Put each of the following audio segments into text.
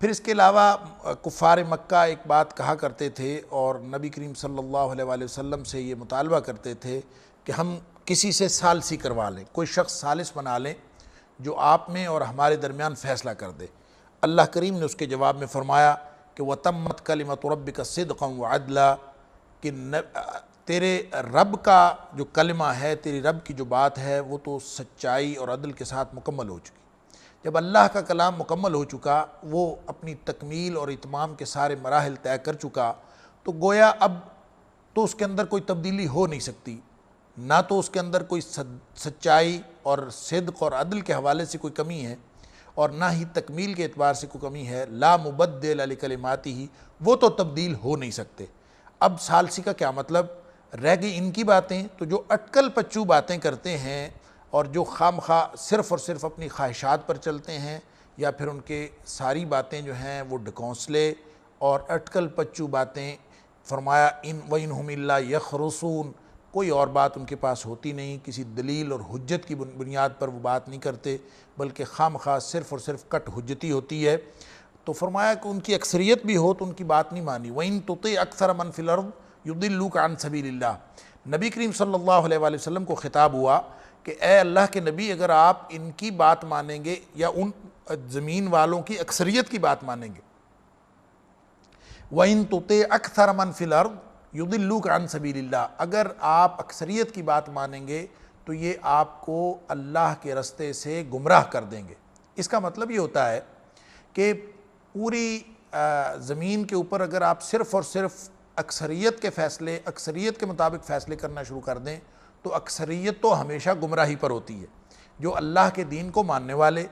پھر اس کے علاوہ کفار مکہ ایک بات کہا کرتے تھے اور نبی کریم صلی اللہ علیہ وآلہ وسلم سے یہ مطالبہ کرتے تھے کہ ہم کسی سے ثالثی کروا لیں، کوئی شخص ثالث بنا لیں جو آپ میں اور ہمارے درمیان فیصلہ کر دے۔ اللہ کریم نے اس کے جواب میں فرمایا کہ وَتَمَّتْ كَلِمَةُ رَبِّكَ صِدْقًا وَعَدْلًا، کہ تیرے رب کا جو کلمہ ہے، تیری رب کی جو بات ہے وہ تو سچائی اور عدل کے ساتھ مکمل ہو چکی۔ جب اللہ کا کلام مکمل ہو چکا، وہ اپنی تکمیل اور اتمام کے سارے مراحل طے کر چکا، تو گویا اب تو اس کے اندر کوئی تبدیلی ہو نہیں سکتی، نہ تو اس کے اندر کوئی سچائی اور صدق اور عدل کے حوالے سے کوئی کمی ہے، اور نہ ہی تکمیل کے اعتبار سے کوئی کمی ہے۔ لا مبدل لکلماتہ، وہ تو تبدیل ہو نہیں سکتے۔ اب ثالثی کا کیا مطلب؟ رہ گئی ان کی باتیں، تو جو اٹکل پچو باتیں کرتے ہیں اور جو خواہ صرف اور صرف اپنی خواہشات پر چلتے ہیں، یا پھر ان کے ساری باتیں جو ہیں وہ ڈھکونسلے اور اٹکل پچو باتیں، فرمایا وَإِنْهُمْ إِلَّا يَخْرُصُونَ، کوئی اور بات ان کے پاس ہوتی نہیں، کسی دلیل اور حجت کی بنیاد پر وہ بات نہیں کرتے، بلکہ خواہ صرف اور صرف کٹ حجتی ہوتی ہے۔ تو فرمایا کہ ان کی اکثریت بھی ہو تو ان کی بات نہیں مانی۔ وَإِن تُطِعْ أَكْثَرَ مَنْ فِي الْأَرْضِ يُضِلُّوكَ عَنْ سَبِيلِ اللَّهِ، نبی کریم صلی اللہ علیہ وآلہ وسلم کو خطاب ہوا کہ اے اللہ کے نبی، اگر آپ ان کی بات مانیں گے یا ان زمین والوں کی اکثریت کی بات مانیں گے، وَإِن تُطِعْ أَكْثَرَ مَنْ فِي الْأَرْضِ يُضِلُّوكَ عَنْ سَبِيلِ اللَّهِ، اگر آپ اکثریت کی بات مانیں گے تو یہ آپ کو اللہ کے رستے سے گمراہ کر دیں گے۔ اس کا مطلب یہ ہوتا ہے کہ پوری زمین کے اوپر اگر آپ صرف اور صرف اکثریت کے فیصلے، اکثریت کے مطابق فیصلے کرنا شروع کر دیں تو اکثریت تو ہمیشہ گمراہی پر ہوتی ہے۔ جو اللہ کے دین کو ماننے والے،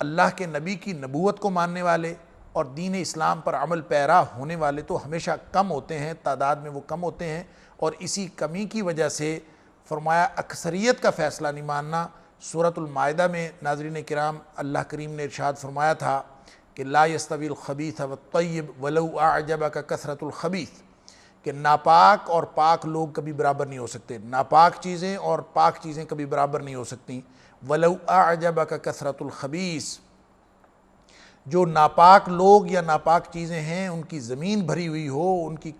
اللہ کے نبی کی نبوت کو ماننے والے اور دین اسلام پر عمل پیرا ہونے والے تو ہمیشہ کم ہوتے ہیں، تعداد میں وہ کم ہوتے ہیں، اور اسی کمی کی وجہ سے فرمایا اکثریت کا فیصلہ نہیں ماننا۔ سورۃ المائدہ میں ناظرین کرام اللہ کریم نے ارشاد فرمایا تھا کہ لا یستوی الخبیث والطیب ولو اعجبک کثرۃ الخبیث، کہ ناپاک اور پاک لوگ کبھی برابر نہیں ہو سکتے، ناپاک چیزیں اور پاک چیزیں کبھی برابر نہیں ہو سکتی۔ ولو اعجبک کثرۃ الخبیث، جو ناپاک لوگ یا ناپاک چیزیں ہیں ان کی زمین بھری ہوئی ہو، ان کی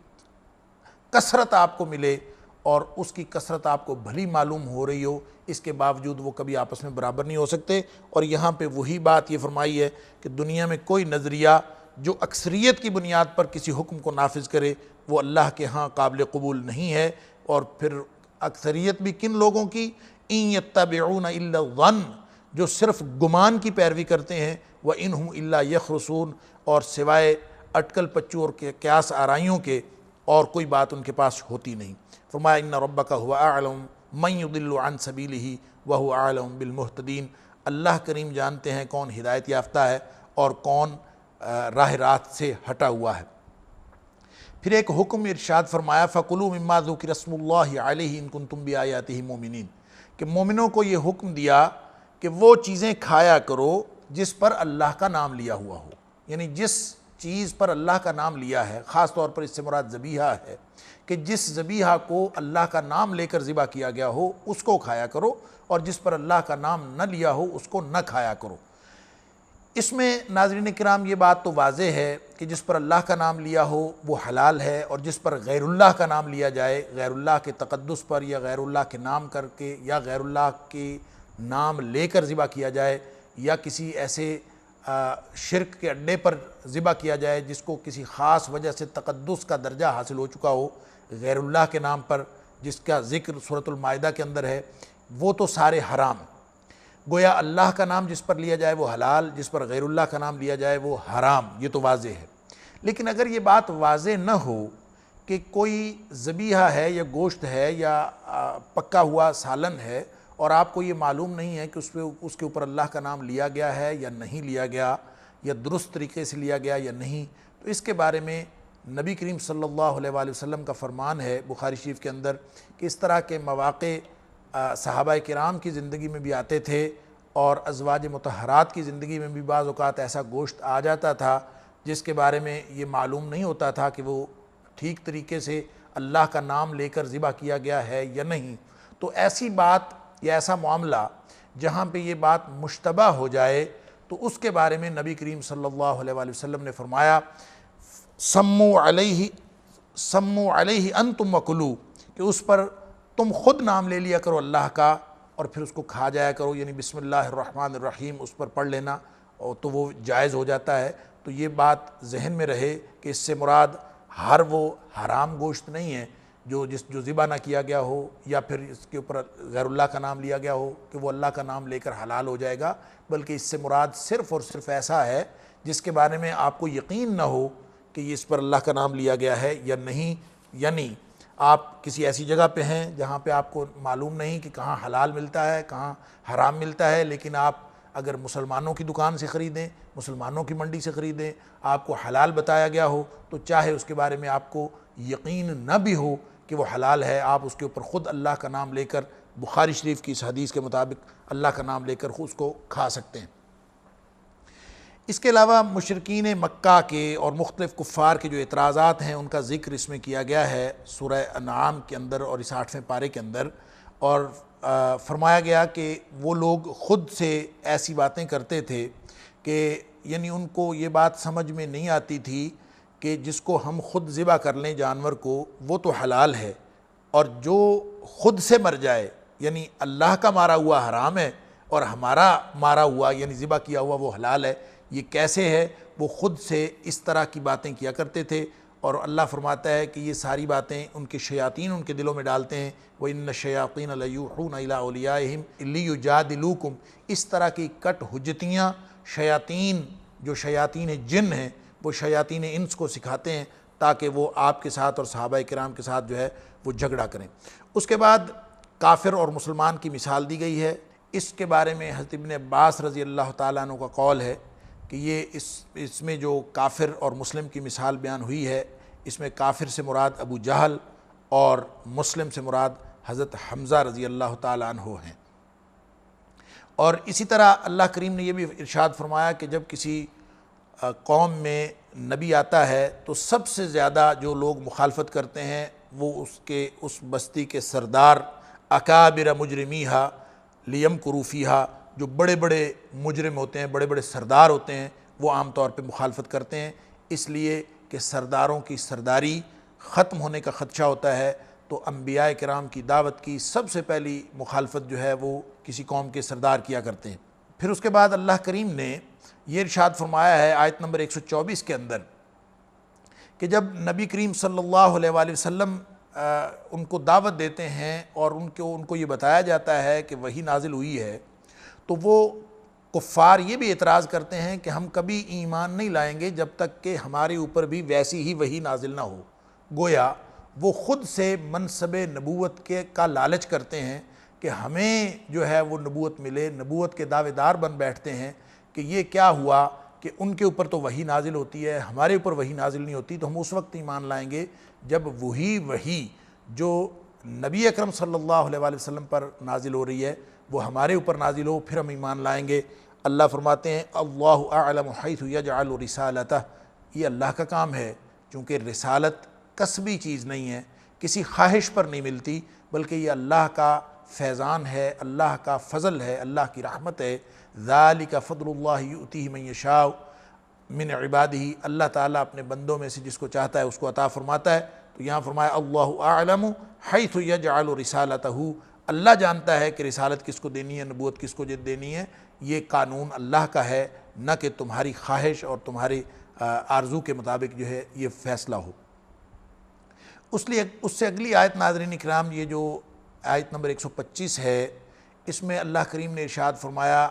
کثرت آپ کو ملے اور اس کی کثرت آپ کو بھلی معلوم ہو رہی ہو، اس کے باوجود وہ کبھی آپس میں برابر نہیں ہو سکتے۔ اور یہاں پہ وہی بات یہ فرمائی ہے کہ دنیا میں کوئی نظریہ جو اکثریت کی بنیاد پر کسی حکم کو نافذ کرے وہ اللہ کے ہاں قابل قبول نہیں ہے۔ اور پھر اکثریت بھی کن لوگوں کی؟ ان یتبعون الا الظن، جو صرف گمان کی پیروی کرتے ہیں، وَإِنْهُمْ إِلَّا يَخْرُصُونَ، اور سوائے اٹکل پچو اور قیاس آرائیوں کے اور کوئی بات ان کے پاس ہوتی نہیں۔ فرمایا ان ربک هو اعلم من يضل عن سبیلہ وهو اعلم بالمہتدین، اللہ کریم جانتے ہیں کون ہدایت یافتہ ہے اور کون راہ راست سے ہٹا ہوا ہے۔ پھر ایک حکم ارشاد فرمایا فَكُلُوا مِمَّا ذُكِرَ اسْمُ اللَّهِ عَلَيْهِ إِن كُنتُم بِآيَاتِهِ مُؤْمِنِينَ، کہ مومنوں کو یہ حکم دیا کہ وہ چیزیں کھایا کرو جس پر اللہ کا نام لیا ہوا ہو، یعنی جس چیز پر اللہ کا نام لیا ہے، خاص طور پر اس سے مراد ذبیحہ ہے، کہ جس ذبیحہ کو اللہ کا نام لے کر ذبح کیا گیا ہو اس کو کھایا کرو، اور جس پر اللہ کا نام نہ لیا ہو اس کو نہ کھایا کرو۔ اس میں ناظرین کرام یہ بات تو واضح ہے کہ جس پر اللہ کا نام لیا ہو وہ حلال ہے، اور جس پر غیر اللہ کا نام لیا جائے، غیر اللہ کے تقدس پر یا غیر اللہ کے نام کر کے یا غیر اللہ کے نام لے کر ذبح کیا جائے، یا کسی ایسے شرک کے اڈے پر ذبح کیا جائے جس کو کسی خاص وجہ سے تقدس کا درجہ حاصل ہو چکا ہو غیر اللہ کے نام پر، جس کا ذکر سورۃ المائدہ کے اندر ہے، وہ تو سارے حرام ہیں۔ گویا اللہ کا نام جس پر لیا جائے وہ حلال، جس پر غیر اللہ کا نام لیا جائے وہ حرام، یہ تو واضح ہے۔ لیکن اگر یہ بات واضح نہ ہو کہ کوئی ذبیحہ ہے یا گوشت ہے یا پکا ہوا سالن ہے اور آپ کو یہ معلوم نہیں ہے کہ اس کے اوپر اللہ کا نام لیا گیا ہے یا نہیں لیا گیا، یا درست طریقے سے لیا گیا یا نہیں، تو اس کے بارے میں نبی کریم صلی اللہ علیہ وآلہ وسلم کا فرمان ہے بخاری شریف کے اندر کہ اس طرح کے مواقع صحابہ کرام کی زندگی میں بھی آتے تھے، اور ازواج مطہرات کی زندگی میں بھی بعض اوقات ایسا گوشت آ جاتا تھا جس کے بارے میں یہ معلوم نہیں ہوتا تھا کہ وہ ٹھیک طریقے سے اللہ کا نام لے کر ذبح کیا گیا ہے یا نہیں۔ تو ایسی بات یا ایسا معاملہ جہاں پہ یہ بات مشتبہ ہو جائے تو اس کے بارے میں نبی کریم صلی اللہ علیہ وآلہ وسلم نے فرمایا سمو علیہ انتم وکلوا، کہ اس پر تم خود نام لے لیا کرو اللہ کا اور پھر اس کو کھا جایا کرو، یعنی بسم اللہ الرحمن الرحیم اس پر پڑھ لینا، اور تو وہ جائز ہو جاتا ہے۔ تو یہ بات ذہن میں رہے کہ اس سے مراد ہر وہ حرام گوشت نہیں ہے جو ذبح نہ کیا گیا ہو یا پھر اس کے اوپر غیر اللہ کا نام لیا گیا ہو کہ وہ اللہ کا نام لے کر حلال ہو جائے گا، بلکہ اس سے مراد صرف اور صرف ایسا ہے جس کے بارے میں آپ کو یقین نہ ہو کہ یہ اس پر اللہ کا نام لیا گیا ہے یا نہیں، یعنی آپ کسی ایسی جگہ پہ ہیں جہاں پہ آپ کو معلوم نہیں کہ کہاں حلال ملتا ہے کہاں حرام ملتا ہے، لیکن آپ اگر مسلمانوں کی دکان سے خریدیں، مسلمانوں کی منڈی سے خریدیں، آپ کو حلال بتایا گیا ہو تو چاہے اس کے بارے میں آپ کو یقین نہ بھی ہو کہ وہ حلال ہے، آپ اس کے اوپر خود اللہ کا نام لے کر بخاری شریف کی اس حدیث کے مطابق اللہ کا نام لے کر خود اس کو کھا سکتے ہیں۔ اس کے علاوہ مشرکین مکہ کے اور مختلف کفار کے جو اعتراضات ہیں ان کا ذکر اس میں کیا گیا ہے سورہ انعام کے اندر اور اس 8ویں پارے کے اندر، اور فرمایا گیا کہ وہ لوگ خود سے ایسی باتیں کرتے تھے کہ یعنی ان کو یہ بات سمجھ میں نہیں آتی تھی کہ جس کو ہم خود ذبح کر لیں جانور کو وہ تو حلال ہے، اور جو خود سے مر جائے یعنی اللہ کا مارا ہوا حرام ہے اور ہمارا مارا ہوا یعنی ذبح کیا ہوا وہ حلال ہے، یہ کیسے ہے؟ وہ خود سے اس طرح کی باتیں کیا کرتے تھے، اور اللہ فرماتا ہے کہ یہ ساری باتیں ان کے شیاطین ان کے دلوں میں ڈالتے ہیں، وَإِنَّ الشَّيَاطِينَ لَيُوحُونَ إِلَىٰ أَوْلِيَائِهِمْ لِيُجَادِلُوكُمْ، اس طرح کی کٹ حجتیاں شیاطین جو شیاطین جن ہیں وہ شیاطین انس کو سکھاتے ہیں تاکہ وہ آپ کے ساتھ اور صحابہ کرام کے ساتھ جو ہے وہ جھگڑا کریں۔ اس کے بعد کافر اور مسلمان کی مثال دی گئی ہے، اس کے بارے میں حضرت ابن عباس رضی اللہ تعالیٰ عنہ کا قول ہے کہ یہ اس میں جو کافر اور مسلم کی مثال بیان ہوئی ہے اس میں کافر سے مراد ابو جہل اور مسلم سے مراد حضرت حمزہ رضی اللہ تعالیٰ عنہ ہیں۔ اور اسی طرح اللہ کریم نے یہ بھی ارشاد فرمایا کہ جب کسی قوم میں نبی آتا ہے تو سب سے زیادہ جو لوگ مخالفت کرتے ہیں وہ اس بستی کے سردار اکابر مجرمیہا لیمکروا فیہا، جو بڑے بڑے مجرم ہوتے ہیں، بڑے بڑے سردار ہوتے ہیں، وہ عام طور پہ مخالفت کرتے ہیں، اس لیے کہ سرداروں کی سرداری ختم ہونے کا خدشہ ہوتا ہے، تو انبیاء کرام کی دعوت کی سب سے پہلی مخالفت جو ہے وہ کسی قوم کے سردار کیا کرتے ہیں۔ پھر اس کے بعد اللہ کریم نے یہ ارشاد فرمایا ہے آیت نمبر 124 کے اندر کہ جب نبی کریم صلی اللہ علیہ وآلہ وسلم ان کو دعوت دیتے ہیں اور ان کو یہ بتایا جاتا ہے کہ وحی نازل ہوئی ہے، تو وہ کفار یہ بھی اعتراض کرتے ہیں کہ ہم کبھی ایمان نہیں لائیں گے جب تک کہ ہمارے اوپر بھی ویسی ہی وحی نازل نہ ہو۔ گویا وہ خود سے منصب نبوت کا لالچ کرتے ہیں کہ ہمیں جو ہے وہ نبوت ملے، نبوت کے دعوے دار بن بیٹھتے ہیں کہ یہ کیا ہوا کہ ان کے اوپر تو وحی نازل ہوتی ہے، ہمارے اوپر وحی نازل نہیں ہوتی، تو ہم اس وقت ایمان لائیں گے جب وحی جو نبی اکرم صلی اللہ علیہ وآلہ وسلم پر نازل ہو رہی ہے وہ ہمارے اوپر نازل ہو، پھر ہم ایمان لائیں گے۔ اللہ فرماتے ہیں اللہ اعلم حیث یجعل رسالتہ، یہ اللہ کا کام ہے، چونکہ رسالت کسبی چیز نہیں ہے، کسی خواہش پر نہیں ملتی، بلکہ یہ اللہ کا فیضان ہے، اللہ کا فضل ہے، اللہ کی رحمت ہے۔ ذالک فضل اللہ یؤتیہ من یشاء من عبادہ، اللہ تعالیٰ اپنے بندوں میں سے جس کو چاہتا ہے اس کو عطا فرماتا ہے۔ تو یہاں فرمایا اللہ اعلم حیث یجعل رسالتہ، اللہ جانتا ہے کہ رسالت کس کو دینی ہے، نبوت کس کو دینی ہے، یہ قانون اللہ کا ہے، نہ کہ تمہاری خواہش اور تمہاری آرزو کے مطابق جو ہے یہ فیصلہ ہو۔ اس سے اگلی آیت ناظرین اکرام، یہ جو آیت نمبر 125 ہے، اس میں اللہ کریم نے ارشاد فرمایا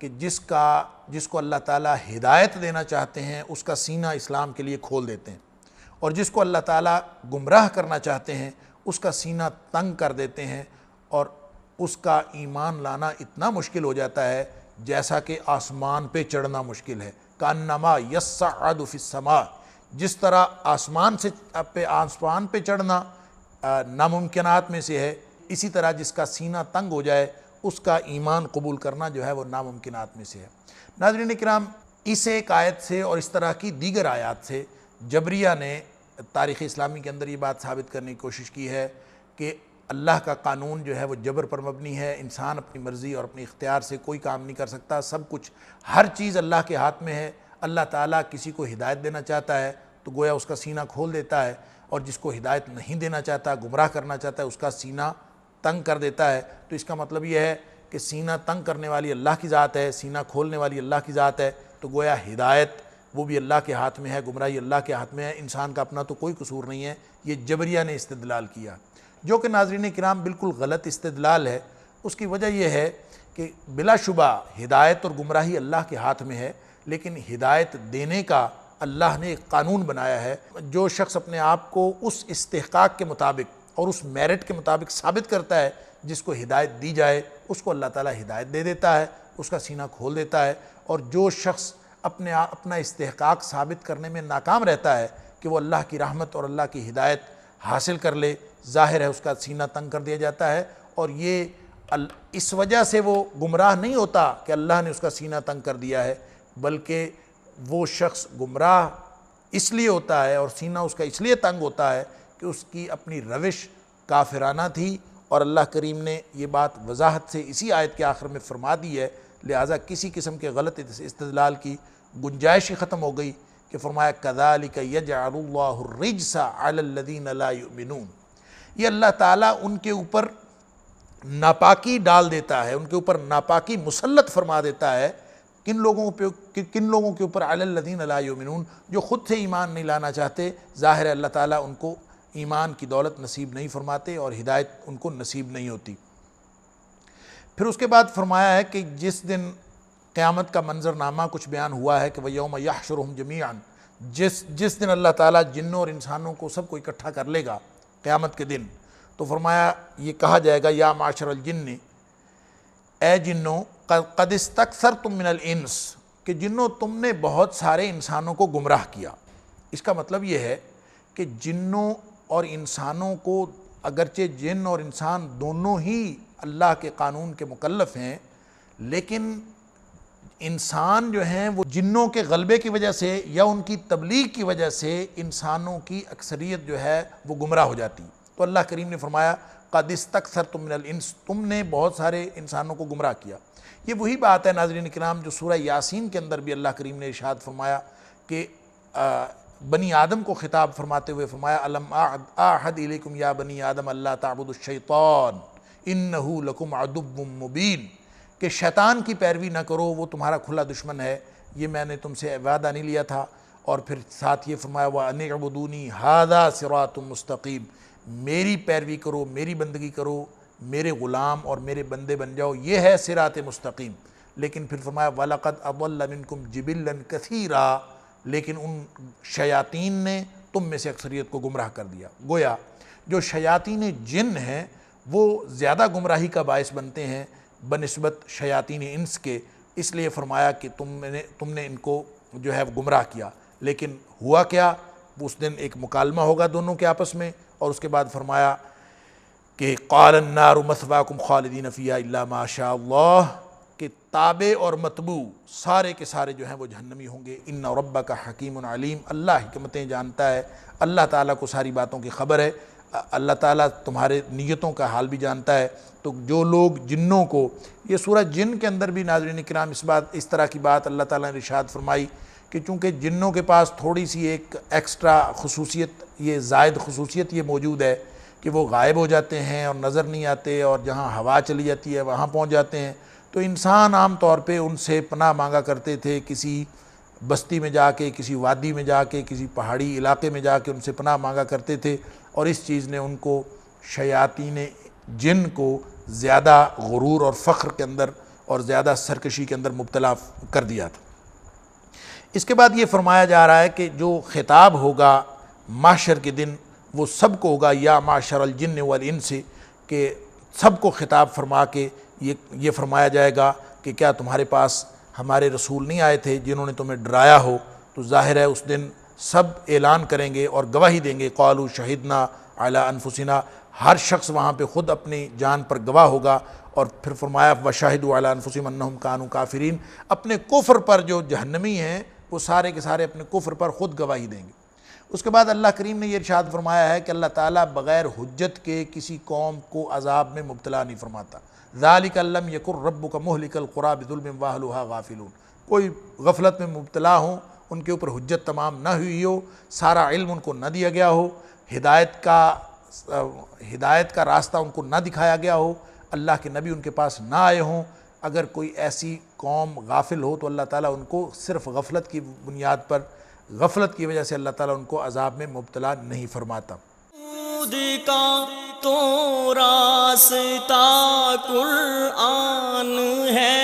کہ جس کو اللہ تعالیٰ ہدایت دینا چاہتے ہیں اس کا سینہ اسلام کے لیے کھول دیتے ہیں، اور جس کو اللہ تعالیٰ گمراہ کرنا چاہتے ہیں اس کا سینہ تنگ کر دیتے ہیں، اور اس کا ایمان لانا اتنا مشکل ہو جاتا ہے جیسا کہ آسمان پہ چڑھنا مشکل ہے۔ کأنما یصعد فی السماء، جس طرح آسمان پہ چڑھنا ناممکنات میں سے ہے، اسی طرح جس کا سینہ تنگ ہو جائے اس کا ایمان قبول کرنا جو ہے وہ ناممکنات میں سے ہے۔ ناظرین کرام، اس ایک آیت سے اور اس طرح کی دیگر آیات سے جبریہ نے تاریخ اسلامی کے اندر یہ بات ثابت کرنے کی کوشش کی ہے کہ اللہ کا قانون جو ہے وہ جبر پر مبنی ہے، انسان اپنی مرضی اور اپنی اختیار سے کوئی کام نہیں کر سکتا، سب کچھ ہر چیز اللہ کے ہاتھ میں ہے۔ اللہ تعالیٰ کسی کو ہدایت دینا چاہتا ہے تو گویا اس کا سینہ کھول دیتا ہے، اور جس کو ہدایت نہیں دینا چاہتا، گمراہ کرنا چاہتا ہے، اس کا سینہ تنگ کر دیتا ہے۔ تو اس کا مطلب یہ ہے کہ سینہ تنگ کرنے والی اللہ کی ذات ہے، سینہ کھولنے والی اللہ کی ذات ہے، تو گویا ہدایت وہ بھی اللہ کے ہاتھ میں ہے، گمراہی اللہ کے ہاتھ میں ہے، انسان کا اپنا تو کوئی قصور نہیں ہے۔ یہ جبریہ نے استدلال کیا، جو کہ ناظرین کرام بالکل غلط استدلال ہے۔ اس کی وجہ یہ ہے کہ بلا شبہ ہدایت اور گمراہی اللہ کے ہاتھ میں ہے، لیکن ہدایت دینے کا اللہ نے ایک قانون بنایا ہے۔ جو شخص اپنے آپ کو اس استحقاق کے مطابق اور اس میرٹ کے مطابق ثابت کرتا ہے جس کو ہدایت دی جائے، اس کو اللہ تعالیٰ ہدایت دے دیتا ہے، اس کا سینہ کھول دیتا ہے۔ اور جو شخص اپنا استحقاق ثابت کرنے میں ناکام رہتا ہے کہ وہ اللہ کی رحمت اور اللہ کی ہدایت حاصل کر لے، ظاہر ہے اس کا سینہ تنگ کر دیا جاتا ہے، اور یہ اس وجہ سے وہ گمراہ نہیں ہوتا کہ اللہ نے اس کا سینہ تنگ کر دیا ہے، بلکہ وہ شخص گمراہ اس لیے ہوتا ہے اور سینہ اس کا اس لیے تنگ ہوتا ہے کہ اس کی اپنی روش کافرانہ تھی، اور اللہ کریم نے یہ بات وضاحت سے اسی آیت کے آخر میں فرما دی ہے، لہٰذا کسی قسم کے غلط استدلال کی گنجائش ہی ختم ہو گئی کہ فرمایا كَذَلِكَ يَجْعَلُ اللَّهُ الرِّجْسَ عَلَى الَّذِينَ لَا يُؤْمِنُونَ۔ یہ اللہ تعالیٰ ان کے اوپر ناپاکی ڈال دیتا ہے، ان کے اوپر ناپاکی مسلط فرما دیتا ہے، کن لوگوں کے اوپر علی الذین لا یؤمنون، جو خود سے ایمان نہیں لانا چاہتے۔ ظاہر ہے اللہ تعالیٰ ان کو ایمان کی دولت نصیب نہیں فرماتے اور ہدایت ان کو نصیب نہیں ہوتی۔ پھر اس کے بعد فرمایا ہے کہ جس دن قیامت کا منظرنامہ کچھ بیان ہوا ہے کہ وَيَوْمَ يَحْشُرُهُمْ جَمِيعًا، جس دن اللہ تعالیٰ جنوں اور انسانوں کو سب کو اکٹھا کر لے گا قیامت کے دن، تو فرمایا یہ کہا جائے گا یا معشر الجن، اے جنوں قد استکثرتم من الانس، کہ جنوں تم نے بہت سارے انسانوں کو گمراہ کیا۔ اس کا مطلب یہ ہے کہ جنوں اور انسانوں کو، اگرچہ جن اور انسان دونوں ہی اللہ کے قانون کے مکلف ہیں، لیکن انسان جو ہیں وہ جنوں کے غلبے کی وجہ سے یا ان کی تبلیغ کی وجہ سے انسانوں کی اکثریت جو ہے وہ گمراہ ہو جاتی۔ تو اللہ کریم نے فرمایا قد استکثرتم من الانس، تم نے بہت سارے انسانوں کو گمراہ کیا۔ یہ وہی بات ہے ناظرین کرام جو سورہ یاسین کے اندر بھی اللہ کریم نے ارشاد فرمایا کہ بنی آدم کو خطاب فرماتے ہوئے فرمایا الم اعہد الیکم یا بنی آدم اللہ تعبدوا الشیطان انہ لکم عدو مبین، کہ شیطان کی پیروی نہ کرو، وہ تمہارا کھلا دشمن ہے، یہ میں نے تم سے وعدہ نہیں لیا تھا۔ اور پھر ساتھ یہ فرمایا وَأَنِ اعْبُدُونِي هَذَا صِرَاطٌ مُسْتَقِيم، میری پیروی کرو، میری بندگی کرو، میرے غلام اور میرے بندے بن جاؤ، یہ ہے صراط مستقیم۔ لیکن پھر فرمایا وَلَقَدْ أَضَلَّ مِنْكُمْ جِبِلًّا كَثِيرًا، لیکن ان شیاطین نے تم میں سے اکثریت کو گمراہ کر دیا۔ گویا جو شیاطین جن ہیں وہ زیادہ گمراہی کا باعث بنتے ہیں بنسبت شیاطین انس کے، اس لیے فرمایا کہ تم نے ان کو جو ہے گمراہ کیا۔ لیکن ہوا کیا، اس دن ایک مکالمہ ہوگا دونوں کے آپس میں، اور اس کے بعد فرمایا کہ قال النار مثواکم خالدین فیہا الا ما شاء اللہ، کہ تابع اور متبوع سارے کے سارے جو ہیں وہ جہنمی ہوں گے۔ ان ربک حکیم علیم، اللہ حکمتیں جانتا ہے، اللہ تعالیٰ کو ساری باتوں کی خبر ہے، اللہ تعالیٰ تمہارے نیتوں کا حال بھی جانتا ہے۔ تو جو لوگ جنوں کو، یہ سورہ جن کے اندر بھی ناظرین کرام اس طرح کی بات اللہ تعالیٰ نے ارشاد فرمائی کہ چونکہ جنوں کے پاس تھوڑی سی ایک ایکسٹرا خصوصیت، یہ زائد خصوصیت یہ موجود ہے کہ وہ غائب ہو جاتے ہیں اور نظر نہیں آتے، اور جہاں ہوا چلی جاتی ہے وہاں پہنچ جاتے ہیں۔ تو انسان عام طور پہ ان سے پناہ مانگا کرتے تھے، کسی بستی میں جا کے، کسی وادی میں جا کے، کسی پہاڑی علاقے میں جا کے ان سے پناہ مانگا کرتے تھے، اور اس چیز نے ان کو، شیاطین جن کو، زیادہ غرور اور فخر کے اندر اور زیادہ سرکشی کے اندر مبتلا کر دیا تھا۔ اس کے بعد یہ فرمایا جا رہا ہے کہ جو خطاب ہوگا محشر کے دن وہ سب کو ہوگا یا معشر الجن والانس، کہ سب کو خطاب فرما کے یہ فرمایا جائے گا کہ کیا تمہارے پاس ہمارے رسول نہیں آئے تھے جنہوں نے تمہیں ڈرایا ہو؟ تو ظاہر ہے اس دن سب اعلان کریں گے اور گواہی دیں گے، قالوا شہدنا علی انفسنا، ہر شخص وہاں پہ خود اپنی جان پر گواہ ہوگا۔ اور پھر فرمایا وشہدوا علی انفسہم انہم کانوا کافرین، اپنے کفر پر جو جہنمی ہیں وہ سارے کے سارے اپنے کفر پر خود گواہی دیں گے۔ اس کے بعد اللہ کریم نے یہ ارشاد فرمایا ہے کہ اللہ تعالیٰ بغیر حجت کے کسی قوم کو عذاب میں مبتلا نہیں فرماتا۔ ذَلِكَ لَمْ يَكُنْ رَبُّكَ مُهْلِكَ الْقُرَىٰ بِظُلْمٍ وَأَهْلُهَا غَافِلُونَ، کوئی غفلت میں مبتلا ہوں، ان کے اوپر حجت تمام نہ ہوئی ہو، سارا علم ان کو نہ دیا گیا ہو، ہدایت کا راستہ ان کو نہ دکھایا گیا ہو، اللہ کے نبی ان کے پاس نہ آئے ہوں، اگر کوئی ایسی قوم غافل ہو تو اللہ تعالیٰ ان کو صرف غفلت کی بنیاد پر، غفلت کی وجہ سے اللہ تعالیٰ ان کو عذاب میں مبتلا نہیں فرماتا۔ خود کا تو راستہ قرآن ہے،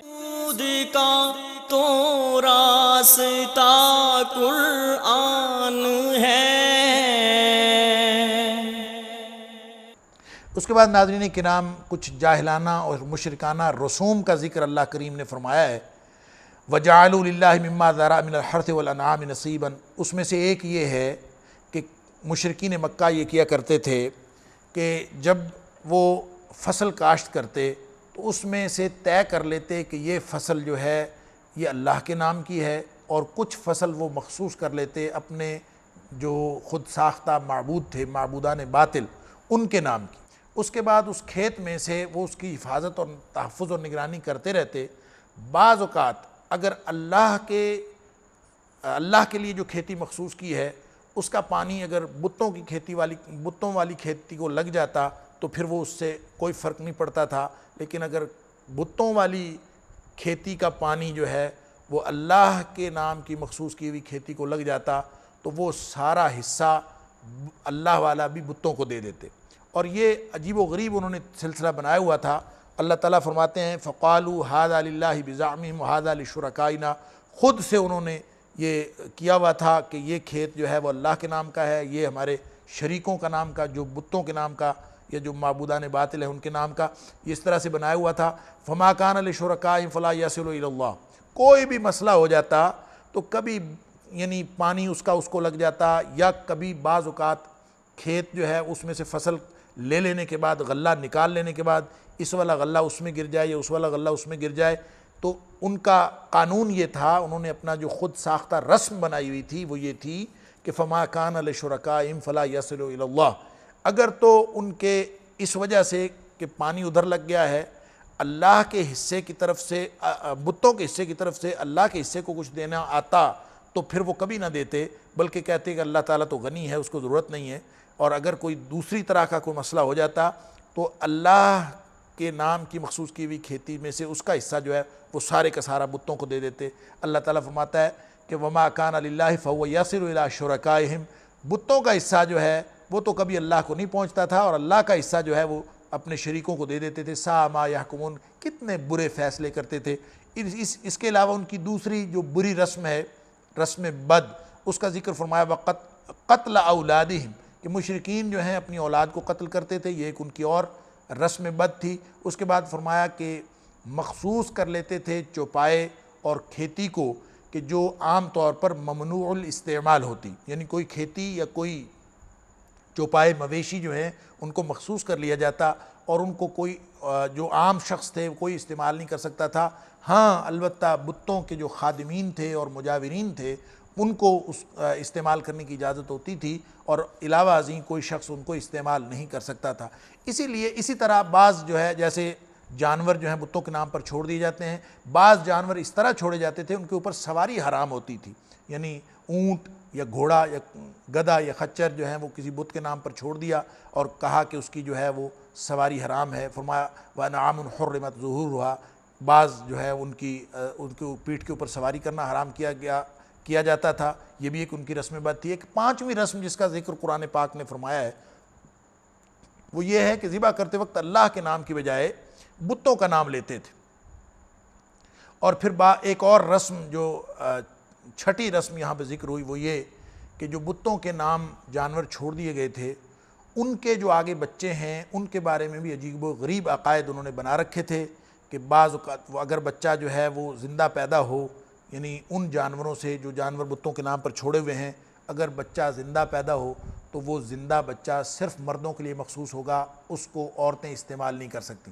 خود کا تو راستہ قرآن ہے۔ اس کے بعد ناظرین کرام کچھ جاہلانہ اور مشرکانہ رسوم کا ذکر اللہ کریم نے فرمایا ہے۔ وَجَعَلُوا لِلَّهِ مِمَّا ذَرَأَ مِنَ الْحَرْثِ وَالْأَنْعَامِ نَصِيبًا، اس میں سے ایک یہ ہے کہ مشرکین مکہ یہ کیا کرتے تھے کہ جب وہ فصل کاشت کرتے تو اس میں سے طے کر لیتے کہ یہ فصل جو ہے یہ اللہ کے نام کی ہے، اور کچھ فصل وہ مخصوص کر لیتے اپنے جو خود ساختہ معبود تھے، معبودان باطل، ان کے نام کی۔ اس کے بعد اس کھیت میں سے وہ اس کی حفاظت اور تحفظ اور نگرانی کرتے رہتے۔ بعض اوقات اگر اللہ کے لیے جو کھیتی مخصوص کی ہے اس کا پانی اگر بتوں والی کھیتی کو لگ جاتا تو پھر وہ اس سے کوئی فرق نہیں پڑتا تھا، لیکن اگر بتوں والی کھیتی کا پانی جو ہے وہ اللہ کے نام کی مخصوص کی ہوئی کھیتی کو لگ جاتا تو وہ سارا حصہ اللہ والا بھی بتوں کو دے دیتے۔ اور یہ عجیب و غریب انہوں نے سلسلہ بنایا ہوا تھا۔ اللہ تعالیٰ فرماتے ہیں فَقَالُوا هَذَا لِلَّهِ بِزَعْمِهِمْ وَهَذَا لِشُرَكَائِنَا، خود سے انہوں نے یہ کیا ہوا تھا کہ یہ کھیت جو ہے وہ اللہ کے نام کا ہے، یہ ہمارے شریکوں کا نام کا، جو بتوں کے نام کا یا جو معبودان باطل ہیں ان کے نام کا، یہ اس طرح سے بنایا ہوا تھا۔ فَمَا كَانَ لِشُرَكَائِهِمْ فَلَا يَصِلُ إِلَى اللَّهِ، کوئی بھی مسئلہ ہو جاتا تو کبھی یعنی پانی اس کو لگ جاتا، یا کبھی بعض اوقات کھیت جو ہے اس میں سے فصل لے لینے کے بعد، غلہ نکال لینے کے بعد اس والا غلہ اس میں گر جائے یا اس والا غلہ اس میں گر جائے، تو ان کا قانون یہ تھا، انہوں نے اپنا جو خود ساختہ رسم بنائی ہوئی تھی وہ یہ تھی کہ فَمَا كَانَ لِشُرَكَائِهِمْ فَلَا يَصِلُ إِلَى اللَّهِ، اگر تو ان کے اس وجہ سے کہ پانی ادھر لگ گیا ہے، اللہ کے حصے کی طرف سے، بتوں کے حصے کی طرف سے اللہ کے حصے کو کچھ دینا آتا تو پھر وہ کبھی نہ دیتے، بلکہ کہتے کہ اللہ تعالیٰ تو غنی ہے، اس کو ضرورت نہیں ہے۔ اور اگر کوئی دوسری طرح کا کوئی مسئلہ ہو جاتا تو اللہ کے نام کی مخصوص کی ہوئی کھیتی میں سے اس کا حصہ جو ہے وہ سارے کا سارا بتوں کو دے دیتے۔ اللہ تعالیٰ فرماتا ہے کہ وَمَا كَانَ لِلَّهِ فَهُوَ يَصِلُ إِلَىٰ شُرَكَائِهِمْ، بتوں کا حصہ جو ہے وہ تو کبھی اللہ کو نہیں پہنچتا تھا، اور اللہ کا حصہ جو ہے وہ اپنے شریکوں کو دے دیتے تھے۔ سَاءَ مَا يَحْكُمُونَ، کتنے برے فیصلے کرتے تھے۔ اس کے علاوہ ان کی دوسری جو بری رسم ہے، رسم بد، اس کا ذکر فرمایا قتل اولادہم، کہ مشرکین جو ہیں اپنی اولاد کو قتل کرتے تھے، یہ ایک ان کی اور رسم بد تھی۔ اس کے بعد فرمایا کہ مخصوص کر لیتے تھے چوپائے اور کھیتی کو کہ جو عام طور پر ممنوع الاستعمال ہوتی، یعنی کوئی کھیتی یا کوئی چوپائے مویشی جو ہیں ان کو مخصوص کر لیا جاتا اور ان کو کوئی جو عام شخص تھے کوئی استعمال نہیں کر سکتا تھا۔ ہاں البتہ بتوں کے جو خادمین تھے اور مجاورین تھے ان کو اس استعمال کرنے کی اجازت ہوتی تھی، اور علاوہ ازیں کوئی شخص ان کو استعمال نہیں کر سکتا تھا۔ اسی طرح بعض جو ہے جیسے جانور جو ہیں بتوں کے نام پر چھوڑ دیے جاتے ہیں، بعض جانور اس طرح چھوڑے جاتے تھے ان کے اوپر سواری حرام ہوتی تھی، یعنی اونٹ یا گھوڑا یا گدھا یا خچر جو ہیں وہ کسی بت کے نام پر چھوڑ دیا اور کہا کہ اس کی جو ہے وہ سواری حرام ہے۔ فرمایا وَأَنْعَامٌ حُرِّمَتْ ظُهُورُهَا، بعض جو ہے ان کی پیٹھ کے اوپر سواری کرنا حرام کیا جاتا تھا، یہ بھی ایک ان کی رسم بد تھی۔ ایک پانچویں رسم جس کا ذکر قرآن پاک نے فرمایا ہے وہ یہ ہے کہ ذبح کرتے وقت اللہ کے نام کی بجائے بتوں کا نام لیتے تھے۔ اور پھر ایک اور رسم جو چھٹی رسم یہاں پہ ذکر ہوئی وہ یہ کہ جو بتوں کے نام جانور چھوڑ دیے گئے تھے ان کے جو آگے بچے ہیں ان کے بارے میں بھی عجیب و غریب عقائد انہوں نے بنا رکھے تھے کہ بعض اوقات اگر بچہ جو ہے وہ زندہ پیدا ہو، یعنی ان جانوروں سے جو جانور بتوں کے نام پر چھوڑے ہوئے ہیں، اگر بچہ زندہ پیدا ہو تو وہ زندہ بچہ صرف مردوں کے لیے مخصوص ہوگا، اس کو عورتیں استعمال نہیں کر سکتی۔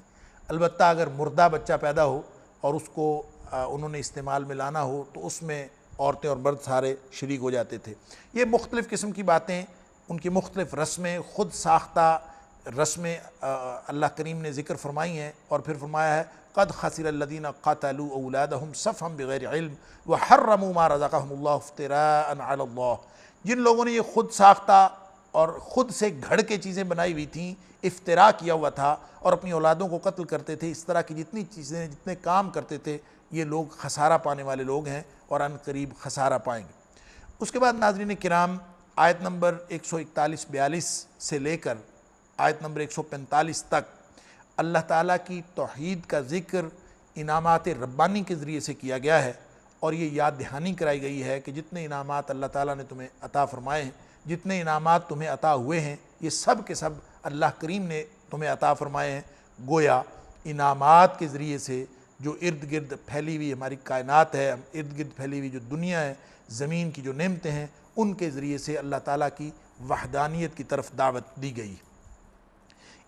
البتہ اگر مردہ بچہ پیدا ہو اور اس کو انہوں نے استعمال میں لانا ہو تو اس میں عورتیں اور مرد سارے شریک ہو جاتے تھے۔ یہ مختلف قسم کی باتیں، ان کی مختلف رسمیں، خود ساختہ رسمیں اللہ کریم نے ذکر فرمائی ہیں، اور پھر فرمایا ہے قد خسر الذین قتلوا اولادہم سفہا بغیر علم وحرموا ما رزقہم اللہ افتراء علی اللہ۔ جن لوگوں نے یہ خود ساختہ اور خود سے گھڑ کے چیزیں بنائی ہوئی تھیں، افتراء کیا ہوا تھا اور اپنی اولادوں کو قتل کرتے تھے، اس طرح کی جتنی چیزیں، جتنے کام کرتے تھے، یہ لوگ خسارہ پانے والے لوگ ہیں اور ان قریب خسارہ پائیں گے۔ اس کے بعد ناظرین کرام آیت نمبر 141-42 سے لے کر آیت نمبر 145 تک اللہ تعالیٰ کی توحید کا ذکر انعامات ربانی کے ذریعے سے کیا گیا ہے، اور یہ یاد دہانی کرائی گئی ہے کہ جتنے انعامات اللہ تعالیٰ نے تمہیں عطا فرمائے ہیں، جتنے انعامات تمہیں عطا ہوئے ہیں، یہ سب کے سب اللہ کریم نے تمہیں عطا فرمائے ہیں۔ گویا انعامات کے ذریعے سے جو ارد گرد پھیلی ہوئی ہماری کائنات ہے، ارد گرد پھیلی ہوئی جو دنیا ہے، زمین کی جو نعمتیں ہیں، ان کے ذریعے سے اللہ تعالیٰ کی وحدانیت کی طرف دعوت دی گئی۔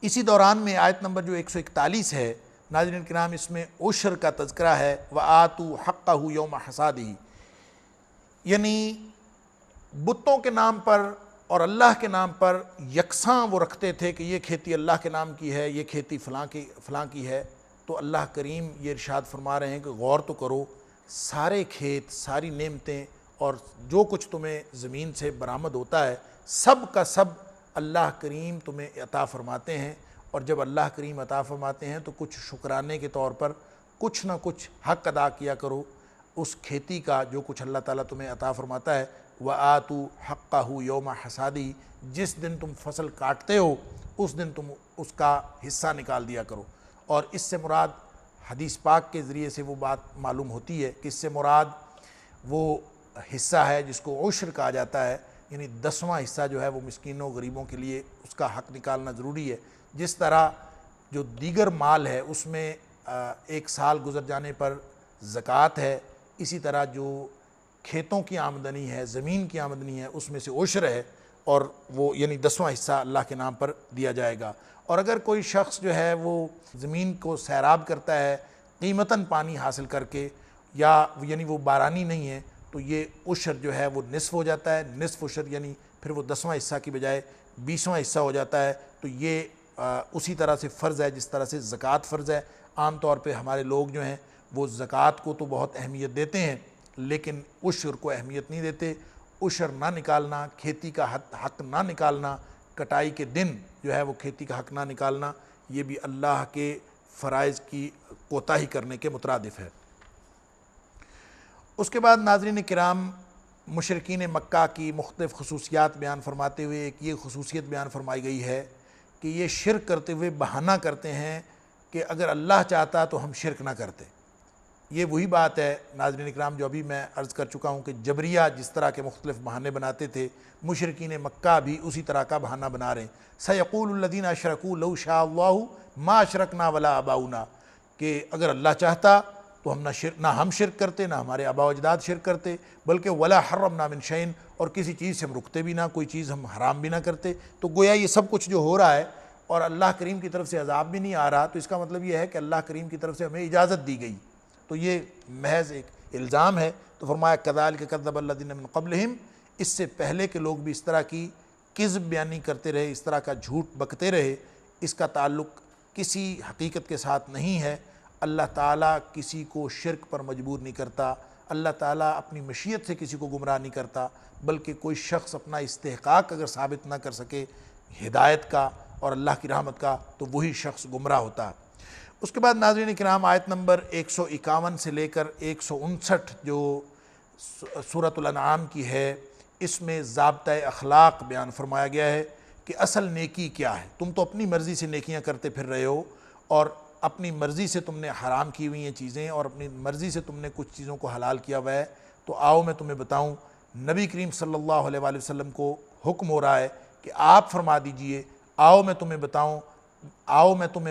اسی دوران میں آیت نمبر جو 141 ہے ناظرین کرام، اس میں عشر کا تذکرہ ہے، وَآتُوا حَقَّهُ يَوْمَ حَصَادِهِ، یعنی بتوں کے نام پر اور اللہ کے نام پر یکساں وہ رکھتے تھے کہ یہ کھیتی اللہ کے نام کی ہے، یہ کھیتی فلاں کی ہے۔ تو اللہ کریم یہ ارشاد فرما رہے ہیں کہ غور تو کرو، سارے کھیت، ساری نعمتیں اور جو کچھ تمہیں زمین سے برآمد ہوتا ہے، سب کا سب اللہ کریم تمہیں عطا فرماتے ہیں، اور جب اللہ کریم عطا فرماتے ہیں تو کچھ شکرانے کے طور پر کچھ نہ کچھ حق ادا کیا کرو اس کھیتی کا جو کچھ اللہ تعالیٰ تمہیں عطا فرماتا ہے۔ وَآتُوا حَقَّهُ يَوْمَ حَصَادِهِ، جس دن تم فصل کاٹتے ہو اس دن تم اس کا حصہ نکال دیا کرو۔ اور اس سے مراد حدیث پاک کے ذریعے سے وہ بات معلوم ہوتی ہے کہ اس سے مراد وہ حصہ ہے جس کو عشر کہا جاتا ہے، یعنی 10واں حصہ جو ہے وہ مسکینوں غریبوں کے لیے اس کا حق نکالنا ضروری ہے۔ جس طرح جو دیگر مال ہے اس میں ایک سال گزر جانے پر زکوٰۃ ہے، اسی طرح جو کھیتوں کی آمدنی ہے، زمین کی آمدنی ہے، اس میں سے عشر ہے، اور وہ یعنی 10واں حصہ اللہ کے نام پر دیا جائے گا۔ اور اگر کوئی شخص جو ہے وہ زمین کو سیراب کرتا ہے قیمتاً پانی حاصل کر کے، یا یعنی وہ بارانی نہیں ہے، تو یہ عشر جو ہے وہ نصف ہو جاتا ہے۔ نصف عشر یعنی پھر وہ 10واں حصہ کی بجائے 20واں حصہ ہو جاتا ہے۔ تو یہ اسی طرح سے فرض ہے جس طرح سے زکوٰۃ فرض ہے۔ عام طور پہ ہمارے لوگ جو ہیں وہ زکوٰۃ کو تو بہت اہمیت دیتے ہیں، لیکن عشر کو اہمیت نہیں دیتے۔ عشر نہ نکالنا، کھیتی کا حق نہ نکالنا، کٹائی کے دن جو ہے وہ کھیتی کا حق نہ نکالنا، یہ بھی اللہ کے فرائض کی کوتاہی کرنے کے مترادف ہے۔ اس کے بعد ناظرین کرام مشرکین مکہ کی مختلف خصوصیات بیان فرماتے ہوئے ایک یہ خصوصیت بیان فرمائی گئی ہے کہ یہ شرک کرتے ہوئے بہانہ کرتے ہیں کہ اگر اللہ چاہتا تو ہم شرک نہ کرتے۔ یہ وہی بات ہے ناظرین اکرام جو ابھی میں عرض کر چکا ہوں کہ جبریہ جس طرح کے مختلف بہانے بناتے تھے، مشرکین مکہ بھی اسی طرح کا بہانہ بنا رہے ہیں۔ سَيَقُولُ الَّذِينَ أَشْرَكُوا لَوْ شَاءَ اللَّهُ مَا أَشْرَكْنَا وَلَا آبَاؤُنَا، کہ اگر اللہ چاہتا تو نہ ہم شرک کرتے، نہ ہمارے آباء و اجداد شرک کرتے، بلکہ وَلَا حَرَّمْنَا مِنْ شَيْءٍ، اور کسی چیز سے ہم رکتے بھی نہ، کوئی چیز ہم حرام بھی نہ کرتے۔ تو گویا یہ سب کچھ جو ہو رہا ہے اور اللہ کریم کی طرف سے عذاب بھی نہیں آ رہا، تو اس کا مطلب یہ ہے کہ اللہ کریم کی طرف سے ہمیں اجازت دی گئی۔ تو یہ محض ایک الزام ہے۔ تو فرمایا كَذَلِكَ كَذَّبَ الَّذِينَ مِن قَبْلِهِمْ، اس سے پہلے کے لوگ بھی اس طرح کی کذب بیانی کرتے رہے، اس طرح کا جھوٹ بکتے رہے۔ اس کا تعلق کسی حقیقت کے ساتھ نہیں ہے۔ اللہ تعالیٰ کسی کو شرک پر مجبور نہیں کرتا، اللہ تعالیٰ اپنی مشیت سے کسی کو گمراہ نہیں کرتا، بلکہ کوئی شخص اپنا استحقاق اگر ثابت نہ کر سکے ہدایت کا اور اللہ کی رحمت کا تو وہی شخص گمراہ ہوتا ہے۔ اس کے بعد ناظرین کرام آیت نمبر 151 سے لے کر 159 جو سورۃ الانعام کی ہے، اس میں ضابطۂ اخلاق بیان فرمایا گیا ہے کہ اصل نیکی کیا ہے۔ تم تو اپنی مرضی سے نیکیاں کرتے پھر رہے ہو، اور اپنی مرضی سے تم نے حرام کی ہوئی ہیں چیزیں، اور اپنی مرضی سے تم نے کچھ چیزوں کو حلال کیا ہوا ہے۔ تو آؤ میں تمہیں بتاؤں، نبی کریم صلی اللہ علیہ وآلہ وسلم کو حکم ہو رہا ہے کہ آپ فرما دیجئے، آؤ میں تمہیں